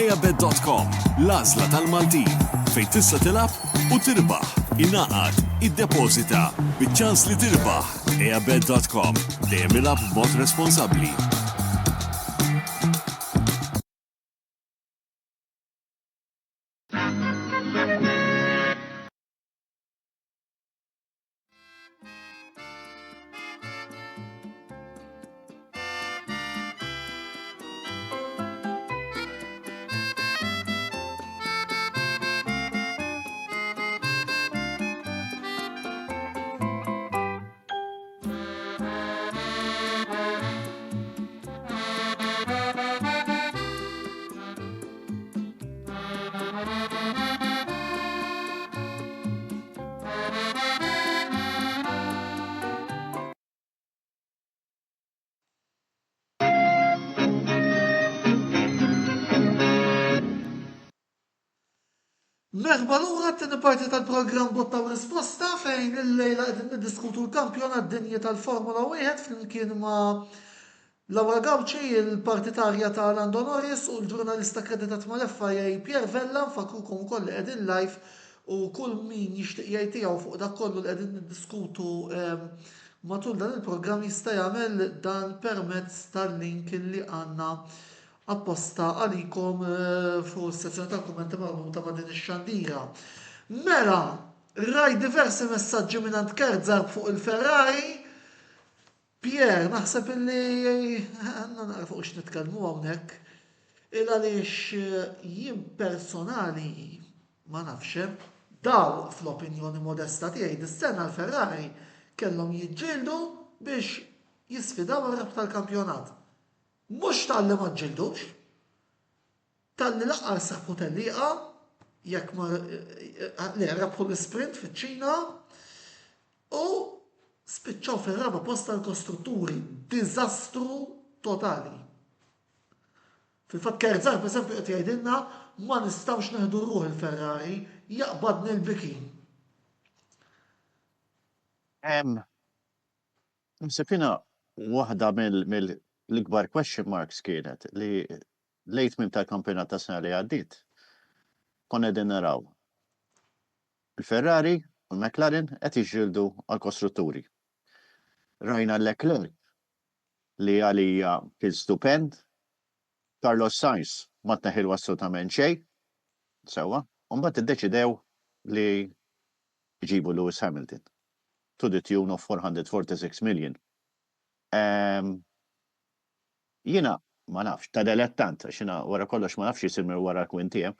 Eabet.com, l-għażla tal-Maltin, fejn tista' tilab u tirbaħ, ingħaqad, iddepożita, biċ-ċans li tirbaħ. Eabet.com, dejjem ilab b'mod responsabbli. Merħba lura t-tieni parti tal-programm Botta u Risposta fejn il-lejla qegħdin niddiskutu l-kampjonat dinji tal-Formula 1 flimkien ma' Laura Gawċi, il-partitarja ta' Lando Norris u l-ġurnalista kreditat mal-FIA Pierre Vella, nfakrukom ukoll li qegħdin live u kull min jixtieq jgħid tiegħu fuq dak kollu li qegħdin niddiskutu matul dan il-programm jista' jagħmel dan permezz tal-link li għandna apposta għalikom fuq s-sezzjoni tal-kummenti marbuta ma' din ix-xandira. Mela, raj diversi messaġġi minn Kerzar fuq il-Ferrari. Pierre, naħseb illi għandna naqra fuq x'nitkellmu hawnhekk. Il għaliex jien personali ma nafx, daw fl-opinjoni modesta tiegħi dis-sena l-Ferrari kellhom jiġġieldu biex jisfidaw ir-rab tal-kampjonat. Mux tal-li ma ġildux, tal-li laqqar saħbu tal-liqa, jekk ma li rabħu l-sprint fiċ-Ċina, u spiċċaw fil-raba posta l-kostrutturi, dizastru totali. Fil-fat Kerzar, per esempio, qed jgħidilna ma nistawx neħdu ruħ il-Ferrari, jaqbadni l-bikin. Msefina, waħda l-ikbar question marks kienet li lejt minn tal-kampjonat ta' sena li għaddit. Konna din naraw. Il-Ferrari u l-McLaren qed jiġġieldu għall-kostrutturi. Rajna Leclerc li għalija kien stupend, Carlos Sainz ma tneħħilu assolutament xejn, sewwa, u mbagħad iddeċidew li jġibu Lewis Hamilton to the tune of 446 million. Jiena ma nafx, ta' dilettant, xina wara kollox ma nafx jisir wara l-kwintiem,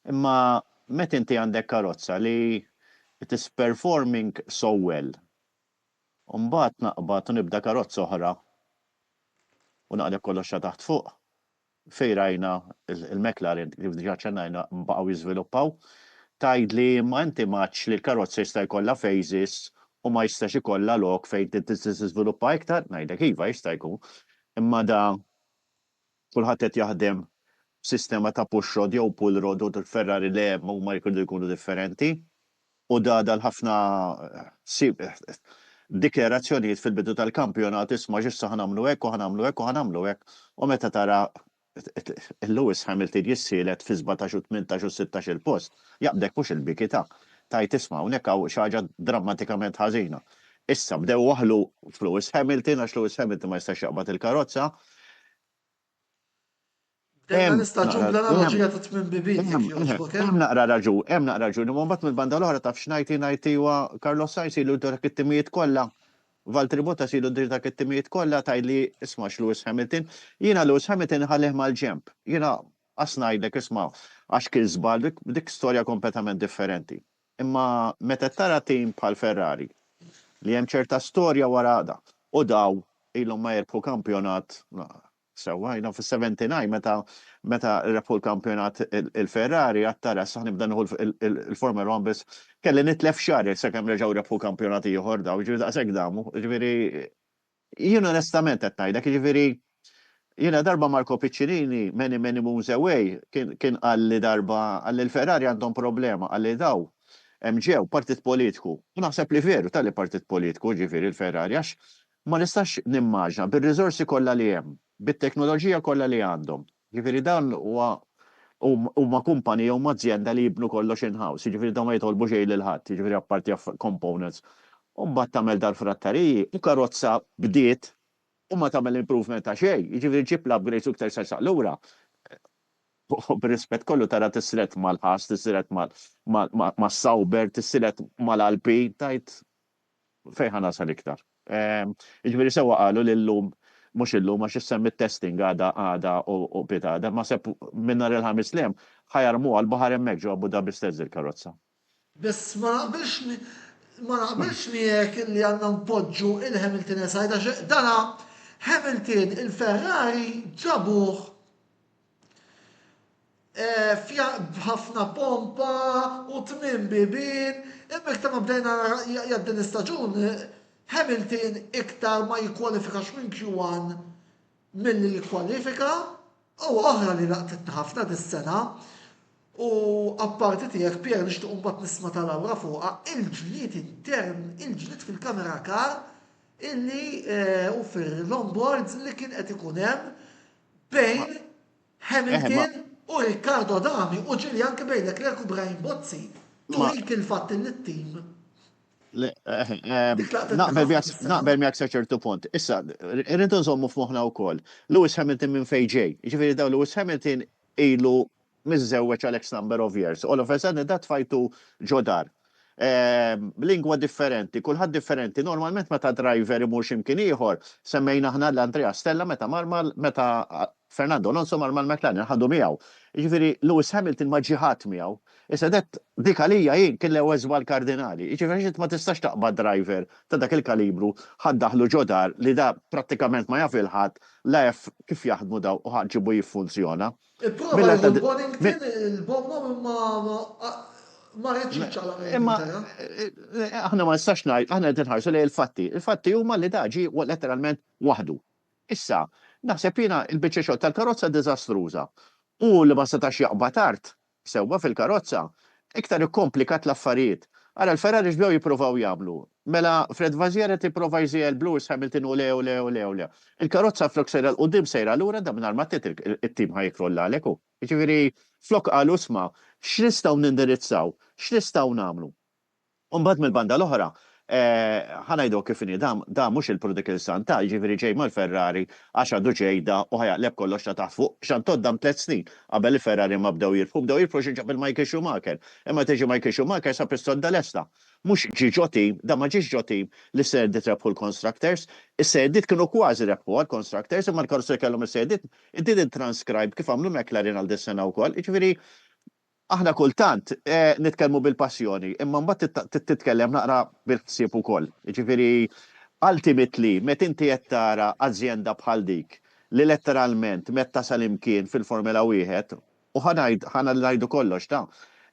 imma met inti għandek karozza li it is performing so well Mbagħad naqbad u nibda karozza oħra u naqleb kollox xa taħt fuq. Fejn rajna il-McLaren li diġà ċennajna baqgħu jiżviluppaw, tgħidli ma inti maċ li l-karozza jista' jkollha phases u ma jistax ikollha lok fejn tiżviluppa iktar, ngħidlek iva jista' jkun. Imma da kulħadd qed jaħdem sistema ta' push rod jew pull rod u l-Ferrari le huma jkunu jkunu differenti. U da ħafna dikjerazzjonijiet fil-bidu tal-kampjonat isma' ġissa ħanamlu hekk u ħanamlu hekk u ħanamlu hekk. U meta tara Lewis Hamilton jissielet fi 17 u 18 u 16 post, jaqbdek mhux il-bikita. Tajt isma' hawnhekk hawn xi ħaġa drammatikament ħażina. Issa bdew waħlu f'Lewis Hamilton għax Lewis Hamilton ma jistax jaqbad il-karozza. Dejna nistaġun bl-analogija ta' tmien bibin. Hemm naqra raġun, imma mbagħad mill-banda l-oħra taf x'ngħid huwa Carlos Sainz ilu dak it-timijiet kollha. Valtteri Bottas ilu dak it-timijiet kollha tgħidli isma' Lewis Hamilton. Jiena Lewis Hamilton ħalleh mal-ġemp. Jiena qas ngħidlek isma' għax kien żball dik storja kompletament differenti. Imma meta tara tim bħal Ferrari li hemm ċerta storja wara għada u daw ilhom ma jirbħu kampjonat sewwajna fis-79 meta rebħu l-kampjonat il-Ferrari għattara sa nibda nieħu il-Formula 1 biss kelli nitlef xahar sakemm reġgħu rebħu kampjonati ieħor daw, ġifieri daqshekk damu, ġifieri jien onestament qed ngħidlek, ġifieri jiena darba Marco Piccinini many moons away kien qalli darba qalli l-Ferrari għandhom problema, qalli daw hemm ġew partit politiku. U naħseb li veru tal-li partit politiku ġifieri l-Ferrari għax ma nistax nimmaġna bir-riżorsi kollha li hemm, bit-teknoloġija kollha li għandhom. Ġifieri dan huma kumpanija huma azienda li jibnu kollox in-house, jiġifieri dawn ma jitolbu xejn lil ħadd, jiġifieri apparti components. U mbagħad tagħmel dal-frattariji u karozza bdiet u ma tagħmel improvement ta' xejn, jiġifieri ġib l-upgrades u iktar sar lura. B'rispett kollu tara tisret mal-ħas, tisret mas-Sauber, tisret mal-Alpin, tajt fejn ħanasal iktar. Jiġifieri sewwa qalu lillum mhux illum għax issemmi testing għada u pitada, ma sepp minn nhar il-ħamis lem ħajarmu għall-baħar hemmhekk ġo Abu Dhabi stess il-karozza. Biss ma naqbilx miegħek li għandna npoġġu il-Hamilton esajda dana Hamilton il-Ferrari ġabuh b'ħafna pompa u tmien bibien, imma ta' ma bdejna jgħaddi l-istaġun Hamilton iktar ma jikkwalifikax minn Q1 milli jikkwalifika u oħra li laqtitna ħafna dis-sena u apparti tiegħek Pier nixtieq mbagħad nisma' tal-awra fuqha il-ġlied intern, il-ġlied fil-kamera kar illi u fil-onboards li kien qed ikun hemm bejn Hamilton u Riccardo Adami u ġili anke bejn Leclerc u Brian Bozzi. Turik il-fatt il-tim. Naqbel miegħek sa ċertu punt. Issa, irridu nżommu f'moħħna wkoll. Lewis Hamilton minn fejn ġej. Jiġifieri daw Lewis Hamilton ilu miżżewweġ għal X number of years. All of a sudden dat fajtu ġodar. Lingwa differenti, kulħadd differenti. Normalment meta driver imur x'imkien ieħor, semmejna aħna l-Andrea Stella meta Fernando Alonso marmal McLaren ħadu miegħu. Jiġifieri Lewis Hamilton ma ġiħat miegħu. Issa dik għalija jien kien l-ewwel żball kardinali. Jiġifieri ma tistax taqbad driver ta' dak il-kalibru ħaddaħlu ġodar li da prattikament ma jaf il-ħadd la jaf kif jaħdmu daw u ħaġibu jiffunzjona. Il-prova il-Bonington il-bomba ma reċċiċ għal imma aħna ma nistax ngħid, aħna qed inħarsu lejn il-fatti. Il-fatti huma li daġi letteralment waħdu. Issa, naħseb jiena il-biċċa xogħol tal-karozza diżastruża. U li ma setax jaqbad tard sewwa fil-karozza, iktar ikkomplikat l-affarijiet. Ara l-Ferrari x'bdew jippruvaw jagħmlu. Mela Fred Vazier qed jipprova jżiel Lewis Hamilton u le. Il-karozza flok sejra l-qudiem sejra lura da mingħajr ma it-tim ħajkrolla għalek. Jiġifieri flok qalu isma' x'nistgħu nindirizzaw, x'nistgħu nagħmlu. U mbagħad mill-banda l-oħra, ħanajdu kif inhi da mhux il-product il-santa, jiġifieri ġej mal-Ferrari għax għadu ġejda u ħajaqleb kollox ta' taħt fuq x'an toddam 3 snin qabel il-Ferrari ma bdew jirfu xi ġabel Michael Schumacher. Imma tiġi Michael Schumacher sa pistodda lesta. Mhux ġi ġotim, da ma ġiex ġotim li seddit rebħu l-constructors, is-seddit kienu kważi rebħu għall-constructors, imma l-karozza kellhom is-seddit, it didn't transcribe kif għamlu McLaren għal dis-sena wkoll. Jiġifieri aħna kultant nitkellmu bil-passjoni, imma mbagħad titkellem naqra bil-ħsieb ukoll. Jiġifieri ultimately, met inti qed tara azienda bħal dik li letteralment metta sal-imkien fil-Formula 1 u ħanajdu kollox ta'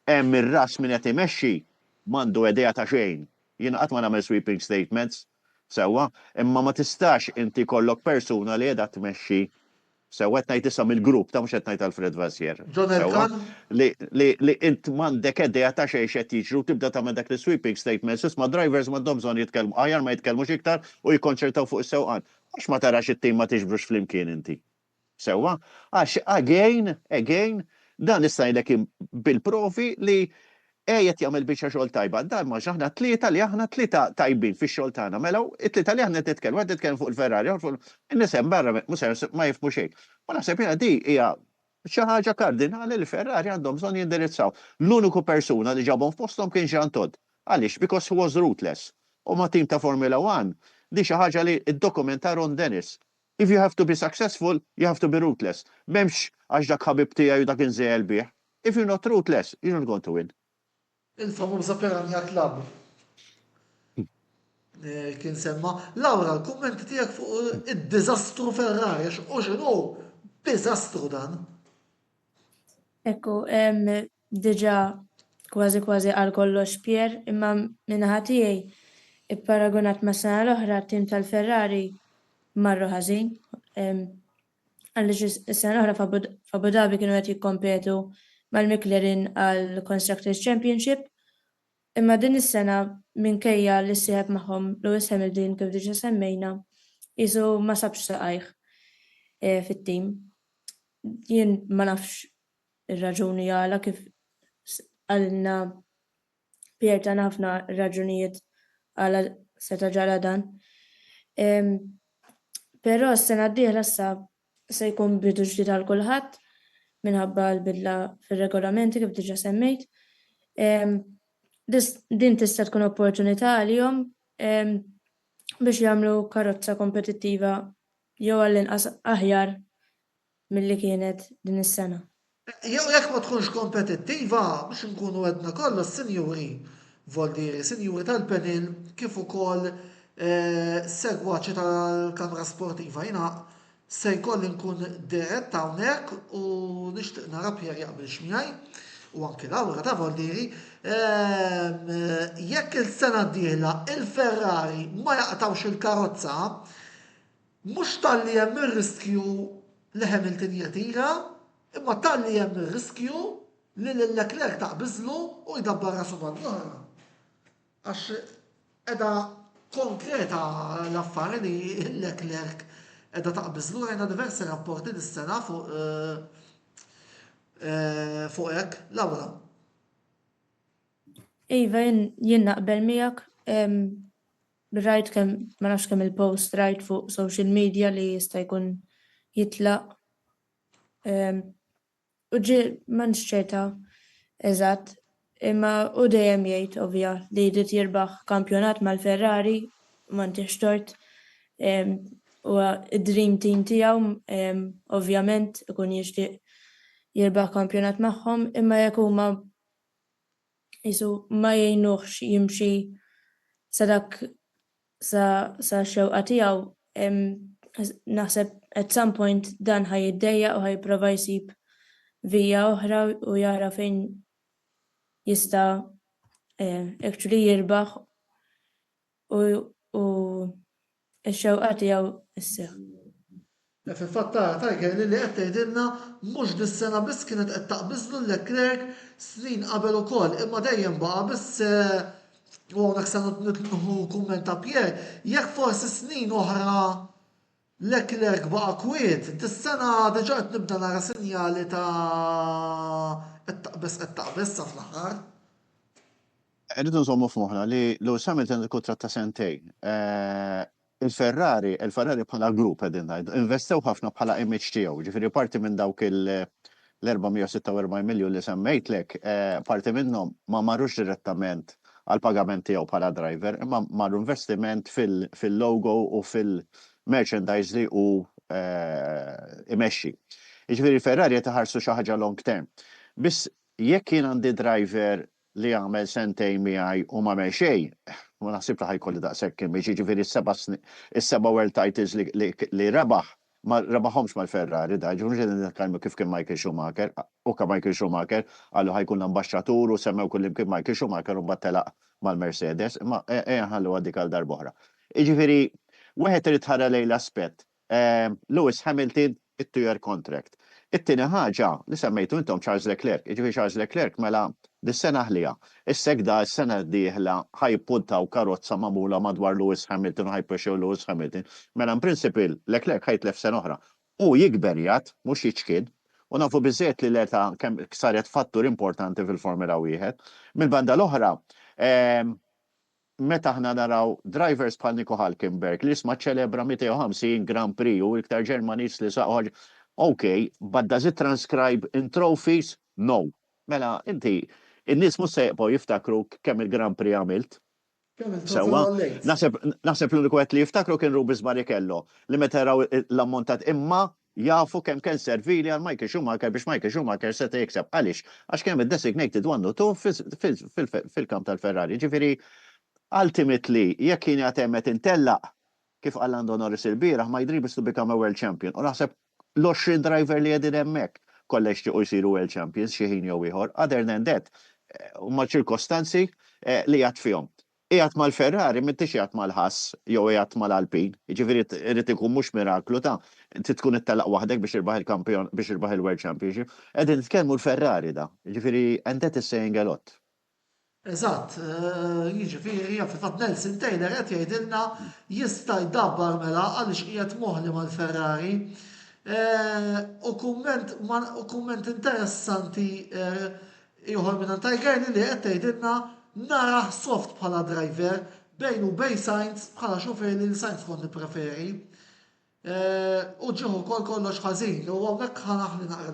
hemm ir-ras min qed imexxi m'għandu idea ta' xejn. Jien qatt ma nagħmel sweeping statements sewwa, imma ma tistax inti kollok persuna li qiegħda tmexxi sewwa qed ngħid issa mill-grupp ta' mhux qed ngħid Alfred Vassier. John Elkan? Li int m'għandek idea ta' xejn x'qed jiġru tibda tagħmel dak l-sweeping statements isma' drivers m'għandhom bżonn jitkellmu aħjar ma jitkellmux iktar u jikkonċertaw fuq is-sewqan. Għax ma tarax it-tim ma tixbrux flimkien inti. Sewwa, għax again, dan issa jlek bil-provi li qiegħed jagħmel biċċa xogħol tajba. Dan ma aħna tlieta li aħna tlieta tajbin fix-xogħol tagħna. Mela it-tlieta li aħna titkellmu fuq il-Ferrari, in-nisem barra ma jifhmu xejn. Ma naħseb jiena di hija xi ħaġa kardinali li Ferrari għandhom bżonn jindirizzaw. L-uniku persuna li ġabhom f'posthom kien Jean Todt. Għaliex? Because he was ruthless. U ma' tim ta' Formula 1 di xi ħaġa li id-dokumentar Ron Dennis. If you have to be successful, you have to be ruthless. M'hemmx għax dak ħabib tiegħi u dak inżejjel bih. If you're not ruthless, you're not going to win. Il-famuża Piranha Club. Kien semma. Laura, l-kummenti tiegħek fuq id-diżastru Ferrari, u x'inhu diżastru dan. Ekku, diġà kważi għal kollox Pier, imma minnaħa tiegħi ipparagunat ma' sena l-oħra tim tal-Ferrari marru ħażin. Għaliex is-sena l-oħra f'Abu Dhabi kienu qed jikkompetu mal-McLaren għal Constructors Championship. Imma din is-sena minkejja li sieħeb magħhom Lewis Hamilton kif diġà semmejna, isu ma sabx saqajh fit-tim. Jien ma nafx ir-raġuni għala kif għalna Pier ta' ħafna raġunijiet għala seta ġara dan. Però s-sena d-dieħla se jkun bidu ġdid għal kulħadd minħabba l-bidla fir-regolamenti kif diġà semmejt. Din tista' tkun opportunità għalihom biex jagħmlu karozza kompetittiva jew għall-inqas aħjar milli kienet din is-sena. Jew jekk ma tkunx kompetittiva biex nkunu għedna kollha sinjuri Voldieri, sinjuri tal-Penil kif ukoll segwaċi tal-Kamra Sportiva. Jiena se jkolli nkun dirett hawnhekk u nixtieq nara Pier jaqbel x'miegħi u anke Laura ta' Voldieri. Jekk il-sena d-dieħla il-Ferrari ma jaqtawx il-karozza, mhux talli hemm ir-riskju li Hamilton jirtira, imma talli hemm ir-riskju li l-Leclerc taqbiżlu u jdabbar rasu mal-oħra. Għax edha konkreta l-affari li l-Leclerc edha taqbiżlu rajna diversi rapporti dis-sena fuq hekk. Laura. Iva, jien naqbel miegħek, rajt kemm ma nafx kemm il-post rajt fuq social media li jista' jkun jitlaq. U ma nxċerta eżatt, imma u dejjem jgħid ovvja li jrid jirbaħ kampjonat mal-Ferrari ma ntix tort. U id-dream team tiegħu ovvjament ikun jixtieq jirbaħ kampjonat magħhom, imma jekk huma jisu ma jgħinuhx jimxi sa dak sa xewqa tiegħu, naħseb at some point dan ħajiddejjaq u ħajprova jsib vija oħra u jara fejn jista' actually jirbaħ u x-xewqa tiegħu isseħ. Fil-fatt Tiger li qed tgħidilna mhux dis-sena biss kienet qed taqbiżlu l-Leclerc snin qabel ukoll, imma dejjem baqa' biss u hawnhekk se nitluħu kumment ta' Pier, jekk forsi snin oħra Leclerc baqa' kwiet, dis-sena diġà qed nibda nara sinjali ta' qed taqbiż sa fl-aħħar. Rridu nżommu f'moħħna li Lewis Hamilton il-kuntratt ta' sentejn. Il-Ferrari bħala grupp qegħdin ngħidu, investew ħafna bħala image tiegħu, ġifieri parti minn dawk l-446 miljun li semmejtlek, parti minnhom ma marrux direttament għal pagament tiegħu bħala driver, imma marru investiment fil-logo u fil-merchandise li hu imexxi. Ġifieri Ferrari qed iħarsu xi ħaġa long term. Biss jekk jien għandi driver li għamel sentejn miegħi u m'għamel xejn, ma naħsib li ħajkolli daqshekk kien jiġifieri is-seba' world titles li rebaħ ma rebaħhomx mal-Ferrari da, ġifieri nitkellmu kif kien Michael Schumacher, u ka Michael Schumacher għallu ħajkun l-ambaxxatur u semmew kullim kien Michael Schumacher u mbagħad telaq mal-Mercedes, imma ħallu għaddik għal darb'oħra. Jiġifieri wieħed irid ħara lejn l-aspett. Lewis Hamilton, it-two-year contract. It-tieni ħaġa li semmejtu intom Charles Leclerc, jiġifieri Charles Leclerc mela dis-sena ħlija. Issek da s-sena d-dieħla ħajpuntaw karozza magħmula madwar Lewis Hamilton u ħajprexxew Lewis Hamilton. Mela in-prinċipil Leclerc ħajtlef sena oħra. U jikber jgħid mhux jiċkien, u nafu biżżejjed li l-eta kemm saret fattur importanti fil-Formula 1. Mill-banda l-oħra, meta aħna naraw drivers bħal Nico Hülkenberg li isma' ċelebra 250 Grand Prix u iktar Ġermaniż li saqgħu okay, but does it transcribe in trophies? No. Mela, inti, in-nies mhux se jibqgħu jiftakru kemm il-Grand Prix għamilt. Sewwa, naħseb l-uniku qed li jiftakru kien Rubens Barrichello li meta jaraw l-ammontat imma jafu kemm kien servili għal Michael Schumacher biex Michael Schumacher seta' jikseb. Għaliex? Għax kemm id-designated 1 u 2 fil-kamp tal-Ferrari. Ġifieri, ultimately, jekk kien jagħtemet intellaq kif qal Lando Norris il-bieraħ ma jidribis to become a world champion. U naħseb l-20 driver li qegħdin hemmhekk kollha jixtiequ jsiru world champions xi ħin jew ieħor. Other than that, huma ċirkostanzi li jgħat fihom. Qiegħed mal-Ferrari m'intix qiegħed mal-Haas jew qiegħed mal-Alpine. Jiġifieri irid ikun mhux miraklu ta' inti tkun ittellaq waħdek biex irbaħ il-kampion biex irbaħ il-World Championship. Qegħdin nitkellmu l-Ferrari da. Jiġifieri and that is saying a lot. Eżatt, jiġifieri fil-fatt Nelson Taylor qed jgħidilna jista' jdabbar mela għaliex qiegħed moħli mal-Ferrari. U kumment interessanti ieħor minn Tiger li qed tgħidilna nara soft bħala driver bejn u bejn Sainz bħala xufer li Sainz kont nippreferi. U ġieħu kollox ħażin u hawnhekk ħanaħli naqra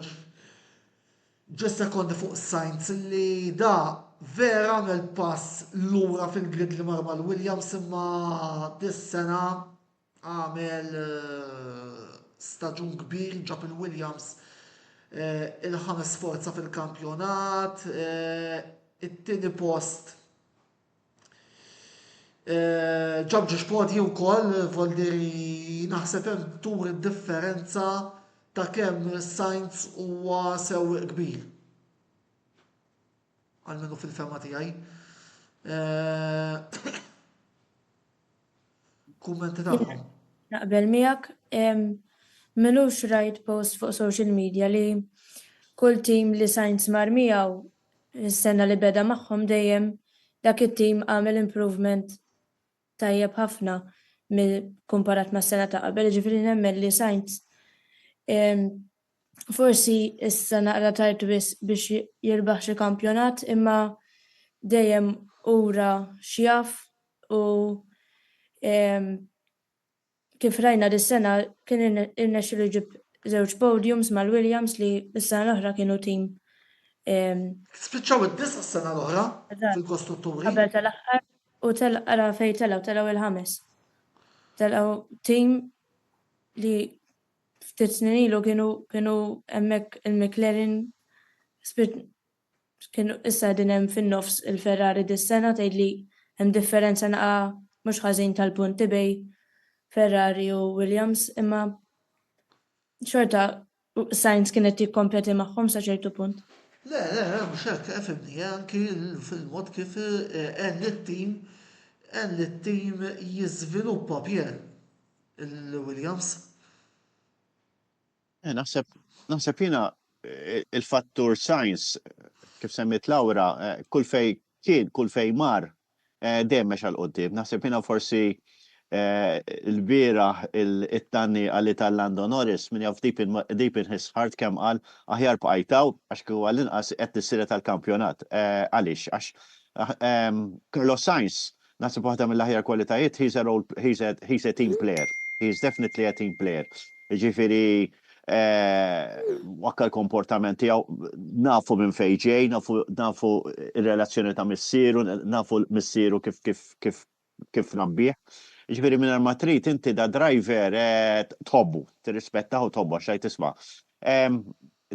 ġi sekondi fuq Sainz li da vera għamel pass lura fil-grid li mar mal-Williams imma dis-sena għamel staġun kbir ġab il-Williams il-5 forza fil-kampjonat, it-tieni post ġab ġiex podi wkoll voldiri naħseb hemm tur id-differenza ta' kemm Sainz huwa sewwieq kbir. Għalmenu fil-fema tiegħi. Kummenti tagħhom. Naqbel miegħek, minux rajt post fuq social media li kull tim li Sainz mar miegħu is-sena li beda magħhom dejjem dak it-tim għamel improvement tajjeb ħafna komparat ma' sena ta' qabel, ġifieri nemmen li Sainz forsi issa naqra tajtu biex jirbaħ xi kampjonat imma dejjem ura xjaf u kif rajna dis-sena kien irnexxielu jġib żewġ podiums mal-Williams li s-sena l-oħra kienu tim. Spiċċaw id-9 s-sena l-oħra fil-kostrutturi. Qabel tal-aħħar u ara fejn telgħu il-ħames. Telgħu tim li ftit snin ilu kienu hemmhekk il-McLaren kienu issa din hemm fin-nofs il-Ferrari dis-sena tgħid li hemm differenza naqa' mhux ħażin tal-punti bej Ferrari u Williams imma xorta Sainz kienet jikkompeti magħhom sa ċertu punt. Le, mhux hekk efemni anki fil-mod kif hemm it-tim jiżviluppa Pierre il-Williams. Naħseb jiena il-fattur Sainz kif semmit Laura kull fej mar dejjem mexa l-qoddim. Naħseb jiena forsi il-bieraħ it-tanni għalli tal-Lando Norris min jaf deep in his heart kemm qal aħjar bqajtaw għax kien għall-inqas qed tissira tal-kampjonat. Għaliex għax Carlos Sainz naħseb waħda mill-aħjar kwalitajiet he's a team player. He's definitely a team player. Ġifieri wakka l-komportament tiegħu nafu minn fejn ġej, nafu ir-relazzjoni ta' missieru, nafu missieru kif nabbih. Ġifieri minn ma trid inti da driver tħobbu, tirrispettaħu tħobbu xejn tisma'.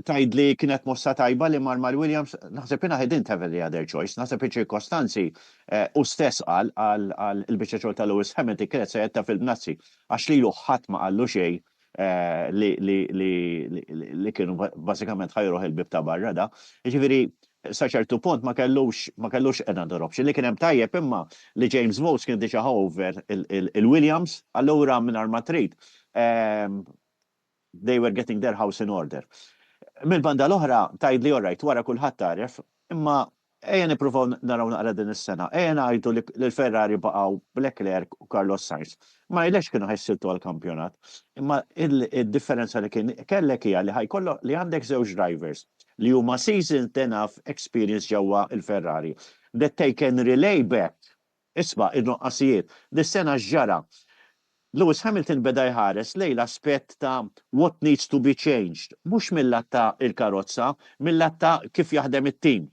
tajd li kienet mossa tajba li mar Williams, naħseb jina he didn't have any other choice, naħseb ċirkostanzi u stess għal il-bicċa xogħol ta' Lewis Hamilton kienet se jetta fil-bnazzi, għax li ħadd ma qallu xejn li kienu basikament ħajruħ il-bib ta' barra da. Ġifieri sa ċertu punt ma kellux another option li kien hemm tajjeb imma li James Vowles kien diġà over il-Williams, allura mingħajr ma trid they were getting their house in order. Mill-banda l-oħra tajd li orajt wara kulħadd taref, imma ejja nippruvaw naraw naqra din is-sena. Ejja ngħidu li l-Ferrari baqgħu Leclerc u Carlos Sainz. Ma jlex kienu ħajsiltu għall-kampjonat. Imma il-differenza li kien kellek hija li ħajkollu li għandek żewġ drivers li huma seasoned enough experience ġewwa il-Ferrari that they can relay back. Isma' in-noqqasijiet. Dis-sena ġara. Lewis Hamilton beda jħares lej l-aspett ta' what needs to be changed. Mhux mill-lat ta' il-karozza, mill-lat ta' kif jaħdem it-tim.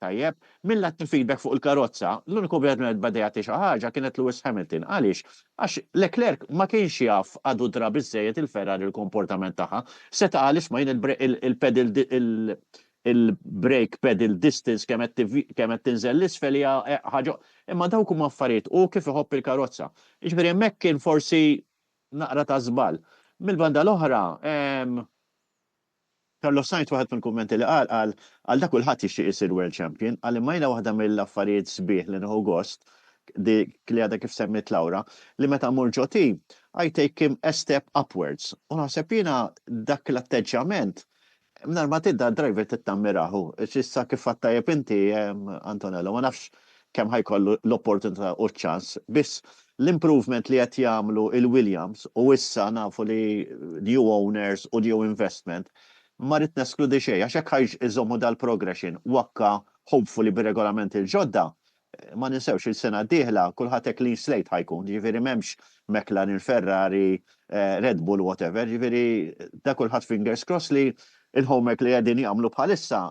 Tajjeb, mill-lat ta' feedback fuq il-karozza, l-uniku beda jagħti xi ħaġa kienet Lewis Hamilton. Għaliex? Għax Leclerc ma kienx jaf għadu drab iżejjed il-Ferrari il-komportament tagħha. Seta' għaliex ma jien il-brake pedal distance kemm qed tinżel l-isfel hija ħaġa imma dawk huma affarijiet u kif iħobb il-karozza. Jiġifieri hemmhekk kien forsi naqra ta' żball. Mill-banda l-oħra Carlos Sainz waħed mill-kummenti li qal għal dak kulħadd jixtieq isir world champion, għal imma waħda mill-affarijiet sbieħ li nieħu gost dik li għadha kif semmit Laura li meta mmur ġoti I take him a step upwards. U naħseb jiena dak l-atteġġament Mnar ma tidda driver tittammiraħu, ċissa kif għattajab inti, Antonello, ma nafx kemm ħajkollu l-opportunità u ċans, biss l-improvement li qed jagħmlu il-Williams u issa nafu li new owners u new investment, ma rrid neskludi xejn, għax hekk ħajġ iżommu dal-progression wakka hopefully bir-regolament il-ġodda, ma ninsewx il-sena d-dieħla kulħadd clean slate ħajkun, ġifieri m'hemmx McLaren, Ferrari, Red Bull, whatever, ġifieri da kulħadd fingers crossed li il-homework li għedin jgħamlu bħalissa,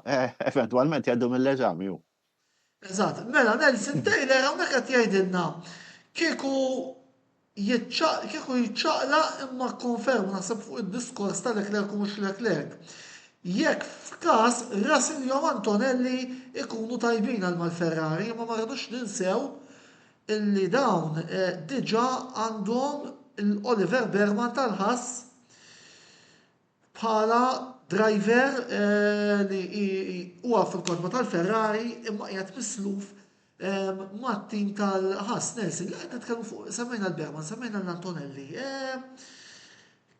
eventualment jgħaddu mill-eżami. Eżatt, mela Nelson Taylor hawnhekk qed jgħidilna kieku jiċċaqla imma konfermu naħseb fuq id-diskors ta' Leclerc u mhux Leclerc. Jekk f'każ Russell jew Antonelli ikunu tajbin għal mal-Ferrari, imma ma rridux ninsew illi dawn diġà għandhom l-Oliver Berman tal-ħass bħala driver li huwa fil-kodba tal-Ferrari imma qiegħed misluf mat-tim tal-ħass Nelson li qed nitkellmu fuq semmejna l-Berman, semmejna l-Antonelli.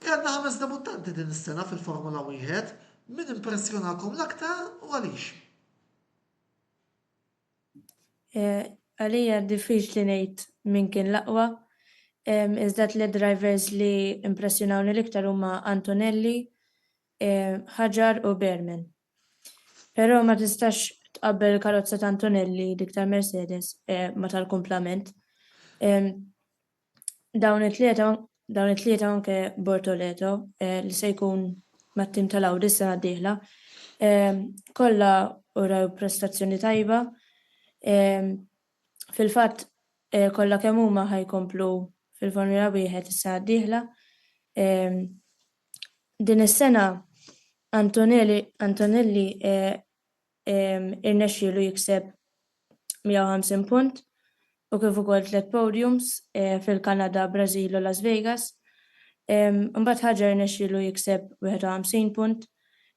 Kellna 5 debuttanti din is-sena fil-Formula 1, min impressjonakom l-aktar u għaliex? Għalija diffiċli ngħid min kien l-aqwa, iżda li drivers li impressjonawni l-iktar huma Antonelli, Ħaġar u Berman. Però ma tistax tqabbel karozza ta' Antonelli dik tal-Mercedes ma tal-kumplament. Dawn it-tlieta anke Bortoleto li se jkun mat-tim tal-Audi s-sena d-dieħla. Kollha uraw prestazzjoni tajba. Fil-fatt kollha kemm huma ħajkomplu fil-Formula 1 is-sena d-dieħla. Din is-sena Antonelli irnexxielu jikseb 150 punt u kif ukoll 3 podiums fil-Kanada, Brażil u Las Vegas. Imbagħad Ħaġar irnexxielu jikseb 51 punt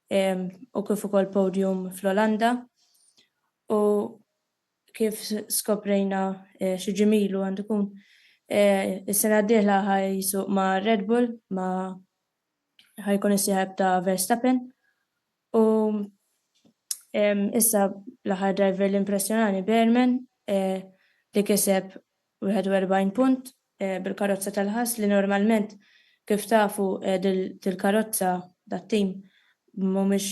u kif ukoll podium fl-Olanda. U kif skoprejna xi ġimilu għandu jkun is-sena d-dieħla ħajsuq ma' Red Bull ma' ħajkun is-sieħeb ta' Verstappen u issa l-aħħar driver l-impressjonani Berman li kiseb 41 punt bil-karozza tal-ħass li normalment kif tafu dil-karozza dat-tim mhumiex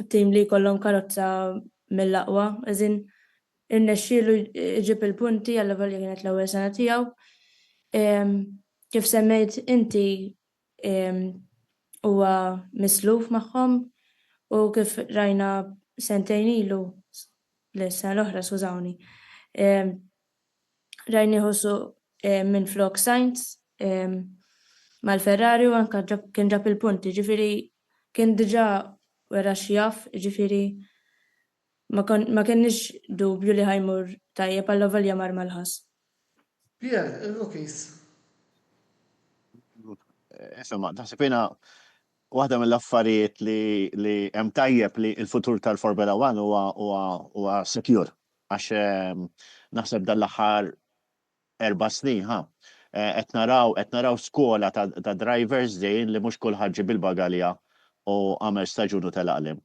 tim li jkollhom karozza mill-aqwa, eżin irnexxielu jġib il-punti għal volja kienet l-ewwel sena tiegħu. Kif semmejt inti huwa misluf magħhom u kif rajna sentejn ilu l-sena l-oħra skużawni. Rajni ħossu minn flok Sainz mal-Ferrari u anke kien ġab il-punti, ġifieri kien diġà wera xjaf, ġifieri ma kenniex dubju li ħajmur tajjeb għall volja mar malħas. Pierre, il-rookies. Insomma, taħsibina waħda mill-affarijiet li hemm tajjeb li l-futur tal-Formula 1 huwa secure għax naħseb dal-aħħar 4 snin qed naraw skola ta' drivers dejn li mhux kulħadd ġib il-bagalja u għamel staġunu tal-aqlim.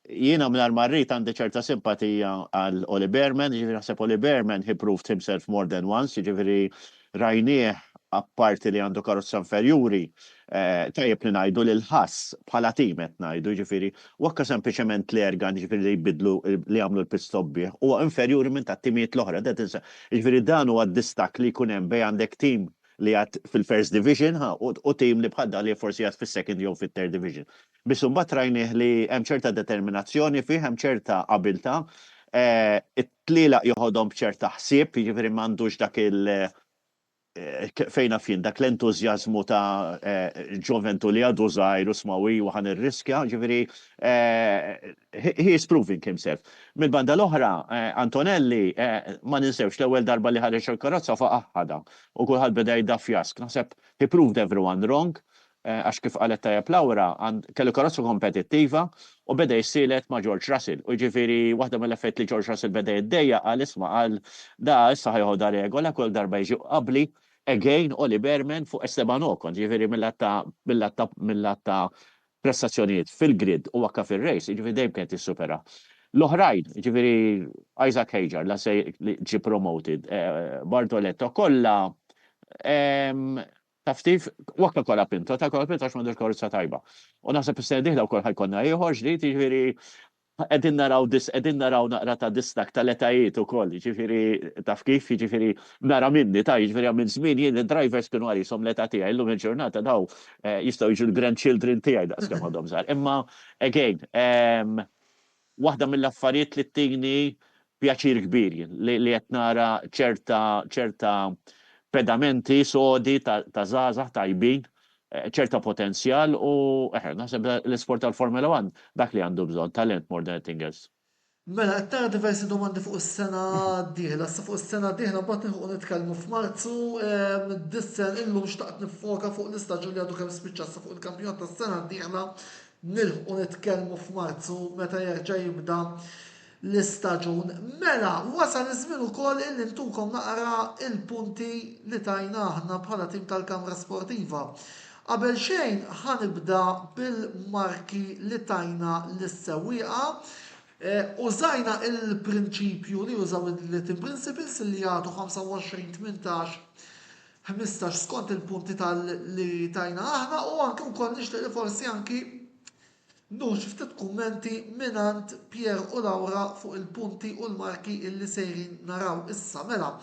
Jiena minn marrit għandi ċerta simpatija għal Oli Bearman, ġifieri naħseb Oli Bearman he proved himself more than once, ġifieri rajnieh apparti li għandu karozza inferjuri, tajjeb li ngħidu li l-ħass bħala tim qed ngħidu, ġifieri wakka sempliċement l-ergan ġifieri li jbidlu li jagħmlu l-pit stop bih huwa inferjuri minn tat-timijiet l-oħra. Ġifieri dan huwa d-distak li jkun hemm bejn għandek tim li għad fil-first division u tim li bħadda li forsi għad fil-second jew fil-third division. Bisu mbagħad rajnieh li hemm ċerta determinazzjoni fih, hemm ċerta qabilta, it-tlielaq joħodhom b'ċerta ħsieb, jiġifieri m'għandux dak fejna fin dak l-entużjażmu ta' ġoventu li għadu żgħir u smawi u ħan irriskja, ġifieri he is proving himself. Mill-banda l-oħra, Antonelli ma ninsewx l-ewwel darba li ħareġ il-karozza fuq aħħada u kulħadd beda jiddafjask. Naħseb he proved everyone wrong għax kif qalet tajjeb Laura kellu karozza kompetittiva u beda jissielet ma' George Russell. U ġifieri waħda mill-effett li George Russell beda jiddejja qal da issa ħajħodha regola kull darba jiġi qabli again Oli Bearman fuq Esteban Ocon, ġifieri mill-att ta' prestazzjonijiet fil-grid u anke fir-race, ġifieri dejjem kien tissupera. L-oħrajn, ġifieri Isaac Hajar la se ġi promoted, Bartoletto kollha taftif wakka kollha Pinto għax m'għandux karozza tajba. U naħseb is-sena dieħla wkoll ħajkonna ieħor ġdid, ġifieri qegħdin naraw naqra ta' distak tal-etajiet ukoll, ġifieri taf kif, ġifieri nara minni ġifieri minn żmien jien id-drivers kienu għalihom l-età tiegħi llum il-ġurnata daw jistgħu jiġu l-grandchildren tiegħi daqskemm għadhom żgħar. Imma again, waħda mill-affarijiet li tini pjaċir kbir li qed nara ċerta pedamenti sodi ta' żgħażagħ tajbin, ċerta potenzjal u naħseb l-isport tal-Formula 1 dak li għandu bżonn talent more than anything else. Mela, qed tara diversi domandi fuq is-sena d-dieħla, sa fuq is-sena d-dieħla mbagħad nieħu nitkellmu f'Marzu, dis-sen illum xtaqt nifoka fuq l-istaġun li għadu kemm spiċċa sa fuq il-kampjonat tas-sena d-dieħla nilħu nitkellmu f'Marzu meta jerġa' jibda l-istaġun. Mela, wasal iż-żmien ukoll illi ntukom naqra il-punti li tajna aħna bħala tim tal-Kamra Sportiva. Qabel xejn ħanibda bil-marki li tajna l-sewwieqa. Użajna il-prinċipju li użaw il-Latin Principles li jagħtu 25-18 15 skont il-punti li tajna aħna u anke wkoll nixtieq li forsi anki nux ftit kummenti minant Pierre u Laura fuq il-punti u l-marki illi sejrin naraw issa. Mela,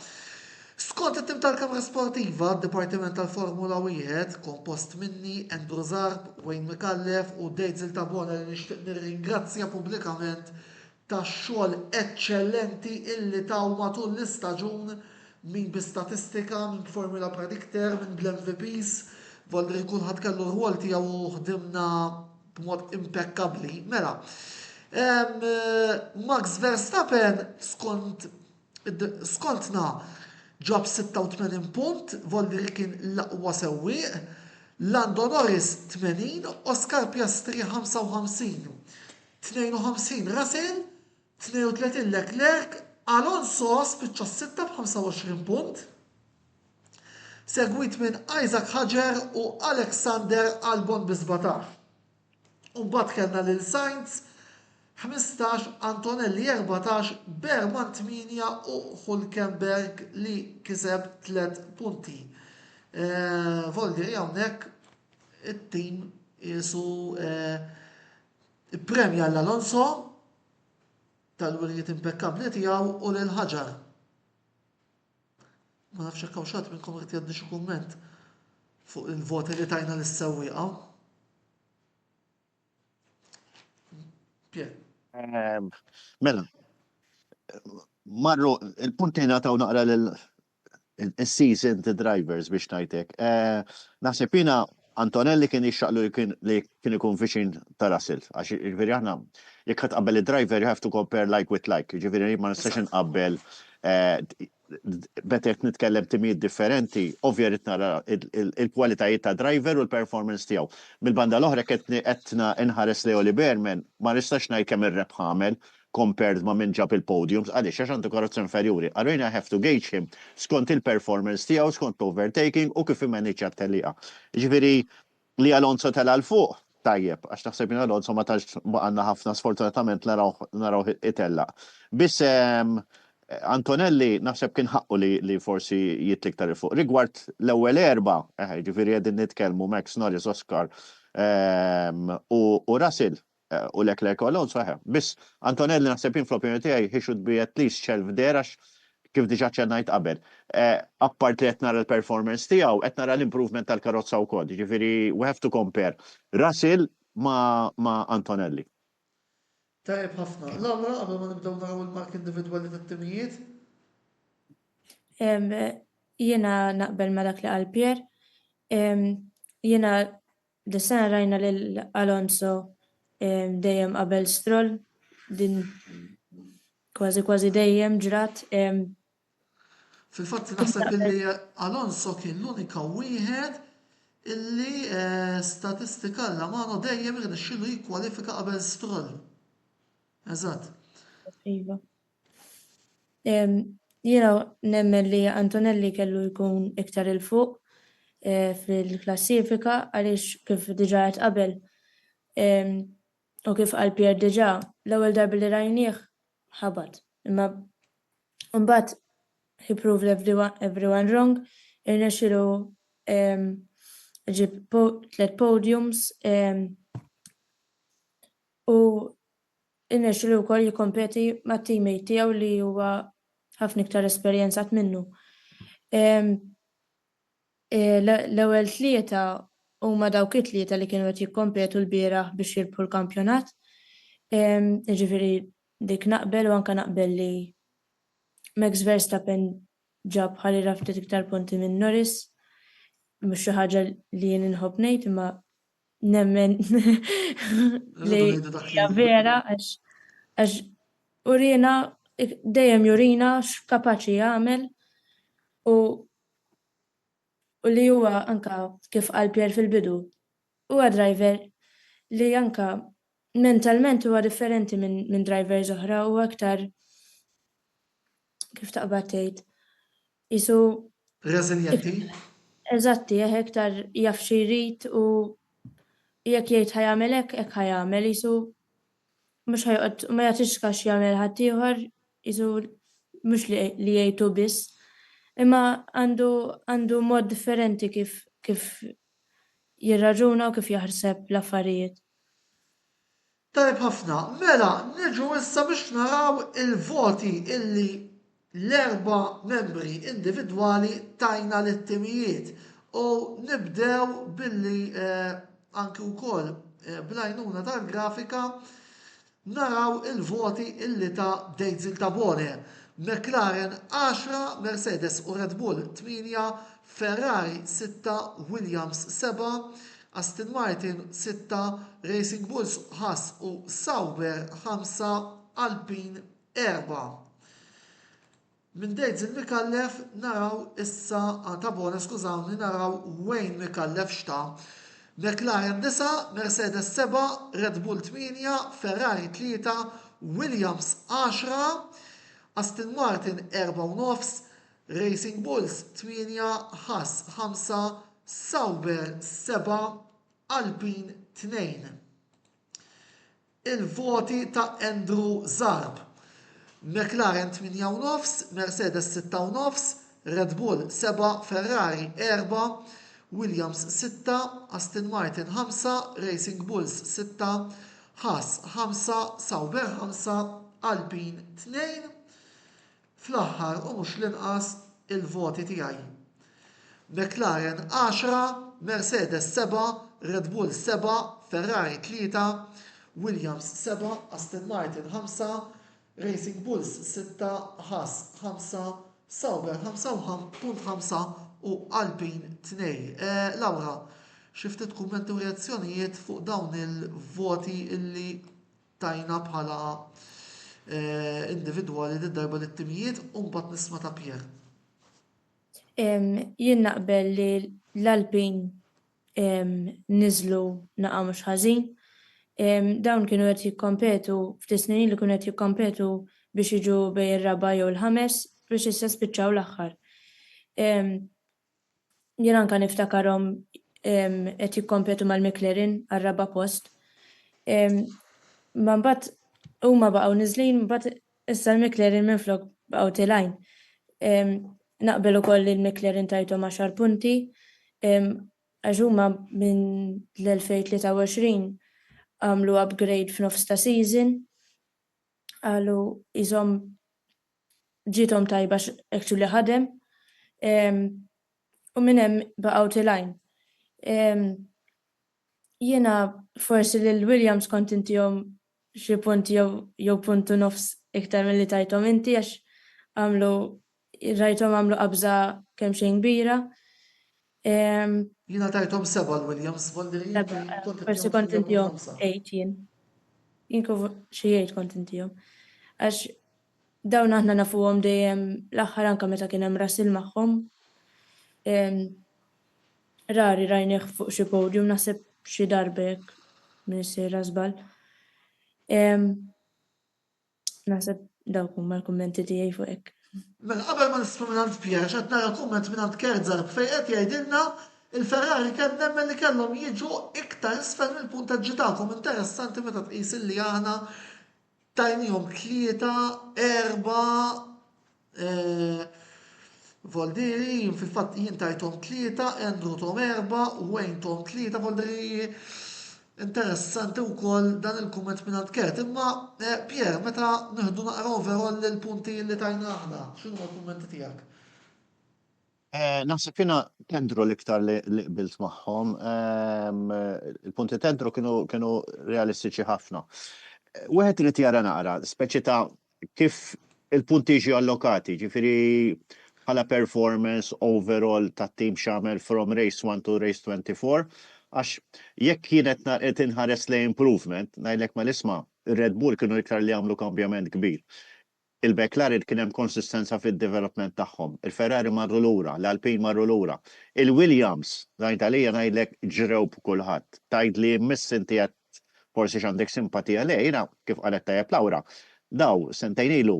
skont it-tim tal-Kamra Sportiva, d-Dipartiment tal-Formula 1, kompost minni Andrew Zarb, Wayne Mikallef u Dejzil Tabona li nixtieq nirringrazzja pubblikament tax-xogħol eċċellenti illi taw matul l-istaġun min bi-statistika, min Formula Predictor, min bl-MVPs, volli kulħadd kellu r-rwol tiegħu u ħdimna b'mod impeccabli. Mela, Max Verstappen skontna ġab 86 punt, volli kien l-aqwa sewwieq, Lando Norris 80, Oscar Piastri 55, 52 Russell, 32 Leclerc, Alonso spiċċa 6 b'25 punt, segwit minn Isaac Hajar u Alexander Albon b'17. Mbagħad kellna lil Sainz 15, Antonelli 14, Berman 8 u Hülkenberg li kiseb 3 punti. Voldi hawnhekk it-tim jisu premja l-Alonso tal-wirijiet impeccabli tiegħu u lil Hajar. Ma nafx hekk hawn xatt minnkom qed jgħaddi xi kumment fuq il-voti li tajna lis-sewwieqa. Pierre. Mela, marru, il-punti nataw naqra l-seasoned drivers biex najtek. Naħseb jina Antonelli kien jixxaqlu li kien ikun viċin ta' Russell. Għax ġifieri aħna jekk qabel id-driver you have to compare like with like. Ġifieri ma nistax inqabbel betek nitkellem timijiet differenti, ovvja rid nara il-kwalitajiet ta' driver u l-performance tiegħu. Mill-banda l-oħra qed inħares li Oli Berman ma nistax ngħid kemm ir-rep ħamel compared ma' min ġab il-podiums, għaliex għax għandu karozza inferiuri. Allura I have to gauge him skont il-performance tiegħu, skont l-overtaking u kif imanage għat-telliqa. Ġifieri li Alonso tela l-fuq tajjeb, għax taħseb jien Alonso ma tax għandna ħafna sfortunatament naraw itella. Biss Antonelli naħseb kien ħaqqu li forsi jitlik tar fuq. Rigward l-ewwel erba', ġifieri qegħdin nitkellmu Max, Norris, Oscar u Russell u Leclerc u Alonso biss Antonelli naħseb jien fl-opinjoni tiegħi he should be at least shelf there għax kif diġà ċennajt qabel. Apart li qed nara l-performance tiegħu, qed nara l-improvement tal-karozza wkoll. Ġifieri we have to compare Russell ma' Antonelli. Tajjeb ħafna. Laura, qabel ma nibdew naraw il-mark individwali tat-timijiet? Jiena naqbel ma dak li qal Pier. Jiena dis-sena rajna lil Alonso dejjem qabel Stroll, din kważi dejjem ġrat. Fil-fatt naħseb illi Alonso kien l-unika wieħed illi statistika l-mano dejjem irnexxielu jikkwalifika qabel Stroll. Eżatt. Iva. Jiena nemmen li Antonelli kellu jkun iktar il-fuq fil-klassifika għaliex kif diġà qed qabel u kif qal Pier diġà l-ewwel darba li rajnieh ħabat. Imma mbagħad he proved everyone wrong, irnexxielu ġib 3 podiums u irnexxielu wkoll jikkompeti mat-teammate tiegħu li huwa ħafna iktar esperjenzat minnu. L-ewwel tlieta huma dawk it-tlieta li kienu qed jikkompetu l-bieraħ biex jirbħu l-kampjonat. Jiġifieri dik naqbel u anke naqbel li Max Verstappen ġab ħalli ftit iktar punti minn Norris. Mhux xi ħaġa li jien inħobb ngħid imma nemmen li hija vera għax urina dejjem jurina x'kapaċi jagħmel u li huwa anka kif qal Pier fil-bidu huwa driver li anka mentalment huwa differenti minn drivers oħra u aktar kif taqbad tgħid isu Resilienti. eżatti aktar jaf xi jrid u jekk jgħid ħajamel hekk ħajamel isu mhux ħajqgħod ma jagħtix kax jagħmel ħadd ieħor isu mhux li jgħidu biss. Imma għandu mod differenti kif jirraġuna u kif jaħseb l-affarijiet. Tajb ħafna, mela, niġu issa biex naraw il-voti illi l-4 membri individwali tajna l-timijiet u nibdew billi anki wkoll bl-għajnuna tal-grafika naraw il-voti illi ta' Dejzil Tabone. McLaren 10, Mercedes u Red Bull 8, Ferrari 6, Williams 7, Aston Martin 6, Racing Bulls Haas u Sauber 5, Alpine 4. Minn Dejzil Mikallef naraw issa Tabone, skużawni, naraw Wayne Mikallef xta' McLaren 9, Mercedes 7, Red Bull 8, Ferrari 3, Williams 10, Aston Martin 4.5, Racing Bulls 8, Haas 5, Sauber 7, Alpine 2. Il-voti ta' Andrew Zarb. McLaren 8.5, Mercedes 6.5, Red Bull 7, Ferrari 4, Williams 6, Aston Martin 5, Racing Bulls 6, Haas 5, Sauber 5, Alpine 2. Fl-aħħar u mhux l-inqas il-voti tiegħi. McLaren 10, Mercedes 7, Red Bull 7, Ferrari 3, Williams 7, Aston Martin 5, Racing Bulls 6, Haas 5, Sauber 5.5 u Alpine 2. Laura, xiftit kummenti u reazzjonijiet fuq dawn il-voti illi tajna bħala individwali d-darba l-timijiet u mbagħad nisma ta' Pier. Jien naqbel li l-Alpin niżlu naqa' mhux ħażin. Dawn kienu qed jikkompetu ftit snin li kienu qed jikkompetu biex jiġu bejn ir-raba' jew il-ħames biex issa spiċċaw l-aħħar. Jien anke niftakarhom qed jikkompetu mal-McLaren għar-raba' post. Ma mbagħad huma baqgħu niżlin mbagħad issa l-McLaren minflok baqgħu tilajn. Naqbel ukoll li l-McLaren tajthom 10 punti għax huma minn l-2023 għamlu upgrade f'nofs ta' season, għalu jizom ġitom tajba actually ħadem, u minnem baqaw tilajn. Jena forsi l-Williams kont intihom xi punti jew puntu nofs iktar mill-li tajtom inti għax rajtom għamlu qabża kemm xejn kbira. Jina tajtom 7 l-Williams, Forsi kont intihom 8 jien. Jinku xi 8 kont intihom. Għax dawn aħna nafuhom dejjem l-aħħar anke meta kien hemm Russell magħhom. Rari rajnieh fuq xi podium naħseb xi darbek minn sejra żball. Naħseb dawk huma l-kummenti tiegħi fuq hekk. Mela, qabel ma nisma' minn Pier, x'qed nara kumment minn Kerzar fejn qed jgħidilna il-Ferrari kien nemmen li kellhom jiġu iktar isfel mill-puntaġġi tagħhom. Interessanti meta tqis li aħna tajnihom 3, 4 Voldiri, fil-fatt jien tajthom 3, Andrew tom 4, Wayne tom 3, Voldiri interessanti wkoll dan il-kumment minn Kert. Imma Pier, meta nieħdu naqra overall il-punti li tajna aħna, x'inhu l-kummenti tiegħek? Naħseb jiena tendru l-iktar li qbilt magħhom. Il-punti tendru kienu realistiċi ħafna. Wieħed irid jara naqra, speċi ta' kif il-punti jiġu allokati, ġifieri bħala performance overall tat-tim x'għamel from race 1 to race 24, għax jekk kienet inħares li improvement, ngħidlek mal-isma' ir-Red Bull kienu iktar li għamlu kambjament kbir. Il-McLaren kien hemm konsistenza fid-development tagħhom. Il-Ferrari marru lura, l-Alpine marru lura. Il-Williams, ngħid għalija ngħidlek ġrew b'kulħadd. Tgħid li miss inti qed forsi x'għandek simpatija lejna kif qalet tajjeb Lawra. Daw sentejn ilu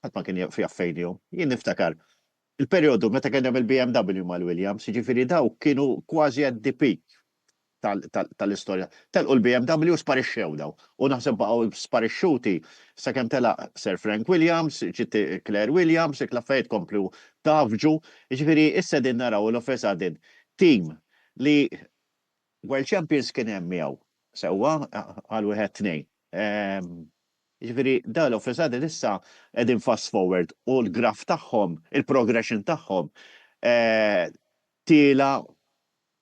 ħadd ma kien jaffejnihom. Jien niftakar il-perjodu meta kien hemm il-BMW mal-Williams, jiġifieri daw kienu kważi at the peak tal-istorja. Telqu l-BMW sparixxew daw. U naħseb baqgħu sparixxuti sakemm telaq Sir Frank Williams, ġiet Claire Williams, il-affarijiet komplu tafġu. Jiġifieri issa din naraw l-offesa din tim li World Champions kien hemm miegħu sewwa għal wieħed tnejn. Jiġifieri da l-offesa din issa qegħdin fast forward u l-graf tagħhom, il-progression tagħhom tiela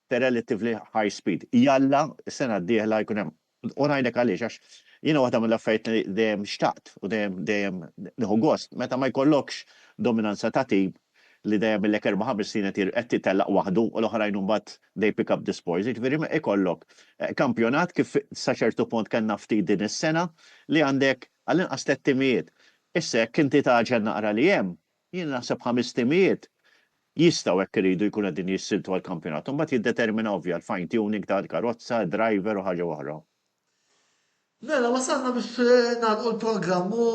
relatively high speed. Jalla, s-sena d-dieħla jkun hemm. U ngħidlek għaliex għax jiena waħda mill-affarijiet li dejjem xtaqt u dejjem nieħu gost meta ma jkollokx dominanza ta' tim li dejjem illek 4-5 snin qed titellaq waħdu u l-oħrajn mbagħad they pick up the spoils. Jiġifieri ikollok kampjonat kif sa ċertu punt kellna ftit din is-sena li għandek għall-inqas timijiet. Issa jekk inti taġel naqra li hemm, jien naħseb 5 timijiet jistgħu hekk iridu jkunu qegħdin jissiltu għall-kampjonat. Mbagħad jiddetermina ovvja l-fine tuning tal-karozza, driver u ħaġa oħra. Mela, wasalna biex nagħlqu l-programm u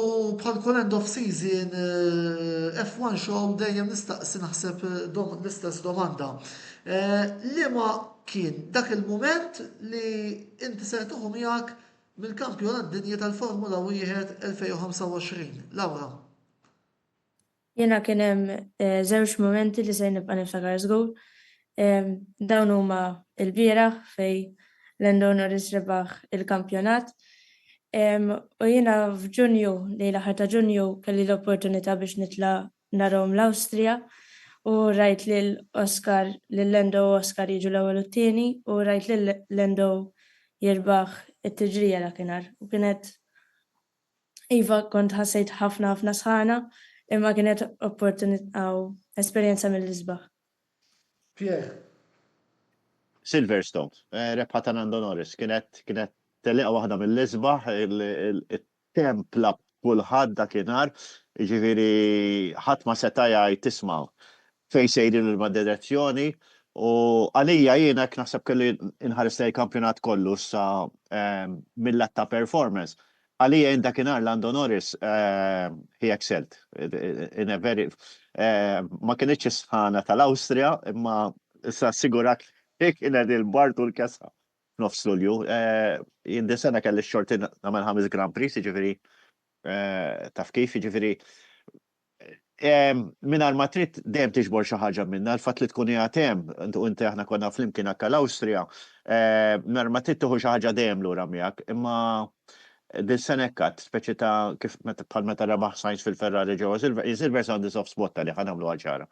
bħal kull end of season F1 show dejjem nistaqsi naħseb l-istess domanda. Liema kien dak il-mument li inti se tieħu miegħek mill-kampjonat dinji tal-Formula 1 2025. Lawra. Jena kien hemm żewġ momenti li se nibqa' niftakar żgur. Dawn huma l-bieraħ fej Lando Norris rebaħ il-kampjonat. U jiena f'Ġunju, lejl aħħar ta' Ġunju, kelli l-opportunità biex nitla' narhom l-Awstrija u rajt lil Oscar, lil Lando u Oscar jiġu l-ewwel u t-tieni u rajt lil Lando jirbaħ it-tiġrija dakinhar. U kienet iva kont ħassejt ħafna sħana. Imma kienet opportunità u esperjenza mill-isbaħ. Pier. Silverstone, rebħa ta' Lando Norris, kienet telliqa waħda mill-isbaħ, il-templa kulħadd dakinhar, jiġifieri ħadd ma seta' jgħid tisma' fejn sejrin il-direzzjoni u għalija jiena naħseb kelli inħares lejn il-kampjonat kollu sa mill-lat ta' performance. Għalija dakinhar Lando Norris he excelled in a very ma kienx isħana tal-Awstrija imma issa sigurak kienet il-Bart u l-Kesa f'nofs Lulju. Jindi sena kelli x-xorti nagħmel 5 Grand Prix, jiġifieri taf kif, jiġifieri mingħajr ma trid dejjem tiġbor xi ħaġa minnha, l-fatt li tkun qiegħed hemm u inti aħna konna flimkien hekk l-Awstrija, mingħajr ma trid tieħu xi ħaġa dejjem lura miegħek, imma din sena hekk speċi ta' kif bħal meta rebaħ Sainz fil-Ferrari ġewwa Silver sound soft spot li ħanamlu ċara.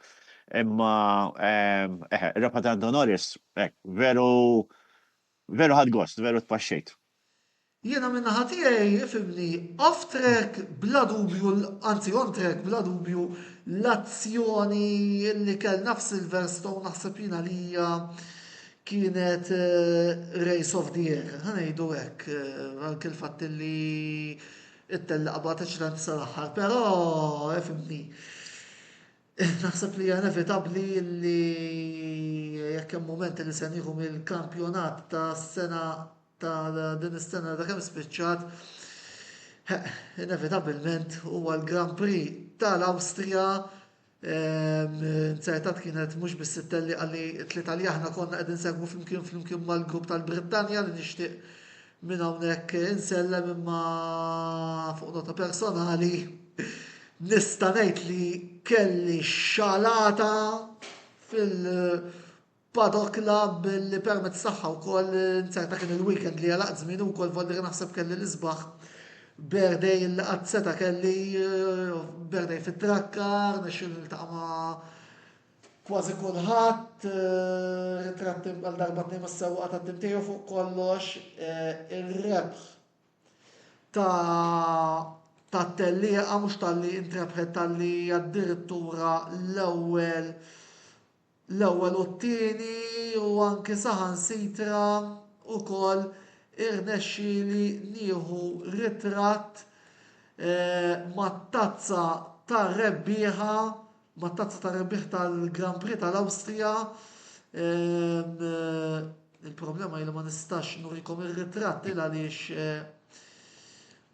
Imma rebħa ta' Lando Norris, veru ħadd gost, veru tpaxxejt. Jiena minna ħatijaj, ifimni, off-track bla dubju, anzi on-track bla dubju, l-azzjoni li kellna f'Silverstone naħseb jiena li hija kienet race of the year. Ħanejdu hekk, għal il-fatt li it-tella qabad ċlant sal-aħħar, però ifimni. Naħseb li inevitabli li jekk hemm moment li se nieħu mill-kampjonat ta' sena ta' din is-sena da kemm spiċċat, inevitabilment huwa l-Grand Prix tal-Awstrija. Nsertat kienet mhux biss it-telli għalli t-Italja aħna konna qegħdin segwu flimkien mal-grupp tal-Brittanja li nixtieq minn hawnhekk insellem imma fuq nota personali nista' ngħid li kelli xalata fil-Paddock Club li permezz tagħha wkoll nserta kien il-weekend li għalaq żmien ukoll volli naħseb kelli l-isbaħ birthday li qatt seta' kelli birthday fit-trakkar, nexxil niltaqa' ma' kważi kulħadd, ritratti għal darba tnejn mas-sewwieqa tad-tim tiegħu fuq kollox, ir-rebħ tat-tellieqa mhux talli intrebħet talli addirittura l-ewwel u t-tieni u anke saħansitra wkoll irnexxieli nieħu ritratt mat-tazza tar-rebbieħa tal-Grand Prix tal-Awstrija. Il-problema li ma nistax nurikom ir-ritratt għaliex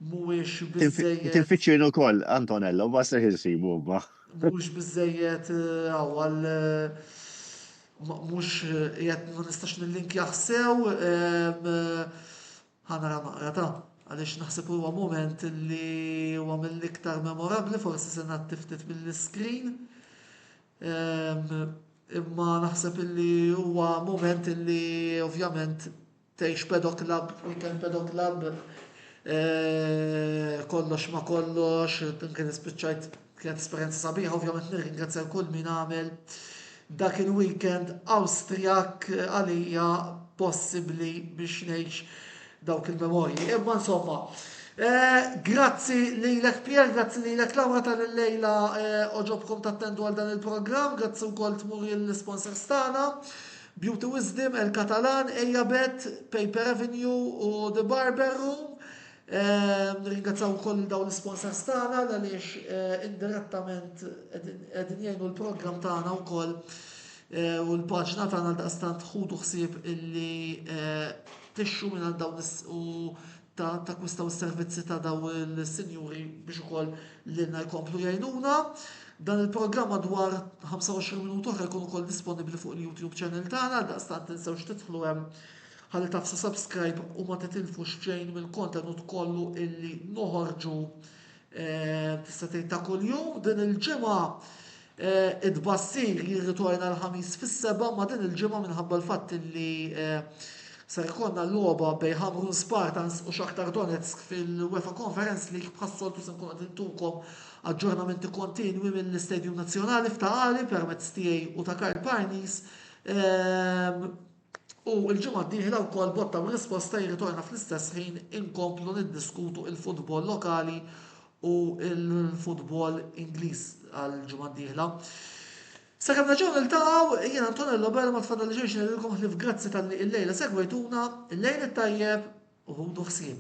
mhuwiex biżżejjed. Tinfittxin ukoll Antonello, ma se jisibu ma. Mhux biżżejjed għal mhux qiegħed ma nistax nillink jaħsew ħanara naqra ta' għaliex naħseb huwa moment li huwa mill-iktar memorabbli forsi se nagħti ftit mill-iskrin. Imma naħseb li huwa moment li ovvjament tgħix Paddock Club, weekend Paddock Club, kollox ma kollox, kien spiċċajt kienet esperjenza sabiħa, ovvjament nirringrazzja kull min għamel dak il-weekend Awstrijak għalija possibbli biex ngħix dawk il-memorji. Imma insomma, grazzi lilek Pier, grazzi lilek Laura tal-lejla oġobkom tattendu għal dan il-programm, grazzi wkoll tmur il-sponsors tagħna, Beauty Wisdom, El Catalan, Ejabet, Paper Avenue u The Barber Room. Ringrazzaw ukoll daw l-sponsors tagħna għaliex indirettament qegħdin jgħinu l-programm tagħna wkoll u l-paġna tagħna daqstant ħudu ħsieb illi tixxu minn dawn u takkwistaw is-servizzi ta' daw il-sinjuri biex ukoll lilna jkomplu jgħinuna. Dan il-programm madwar 25 minut oħra jkun ukoll disponibbli fuq il-YouTube channel tagħna, daqstant tinsewx tidħlu hemm ħalli tafsu subscribe u ma titilfux xejn mill-kontenut kollu illi noħorġu tista' tgħid ta' kuljum. Din il-ġimgħa id-bassir jirritorna l-ħamis fis-7 ma din il-ġimgħa minħabba l-fatt illi ser ikollna logħba bejn Hamrun Spartans u Shakhtar Donetsk fil-UEFA Conference League bħas-soltu se nkun qed intukom aġġornamenti kontinwi mill-Istedjum Nazzjonali f'Taqali permezz tiegħi u ta' Karl Parnis. U l-ġimgħa d-dieħla wkoll botta b'risposta jirritorna fl-istess ħin inkomplu niddiskutu il-futbol lokali u il-futbol Ingliż għall-ġimgħa d-dieħla. Sakemm ġew niltaqgħu jien Antonello Bella ma tfadal xejn nilkom ħlif grazzi tal-li l-lejla segwejtuna, il-lejl it-tajjeb u ħudu ħsieb.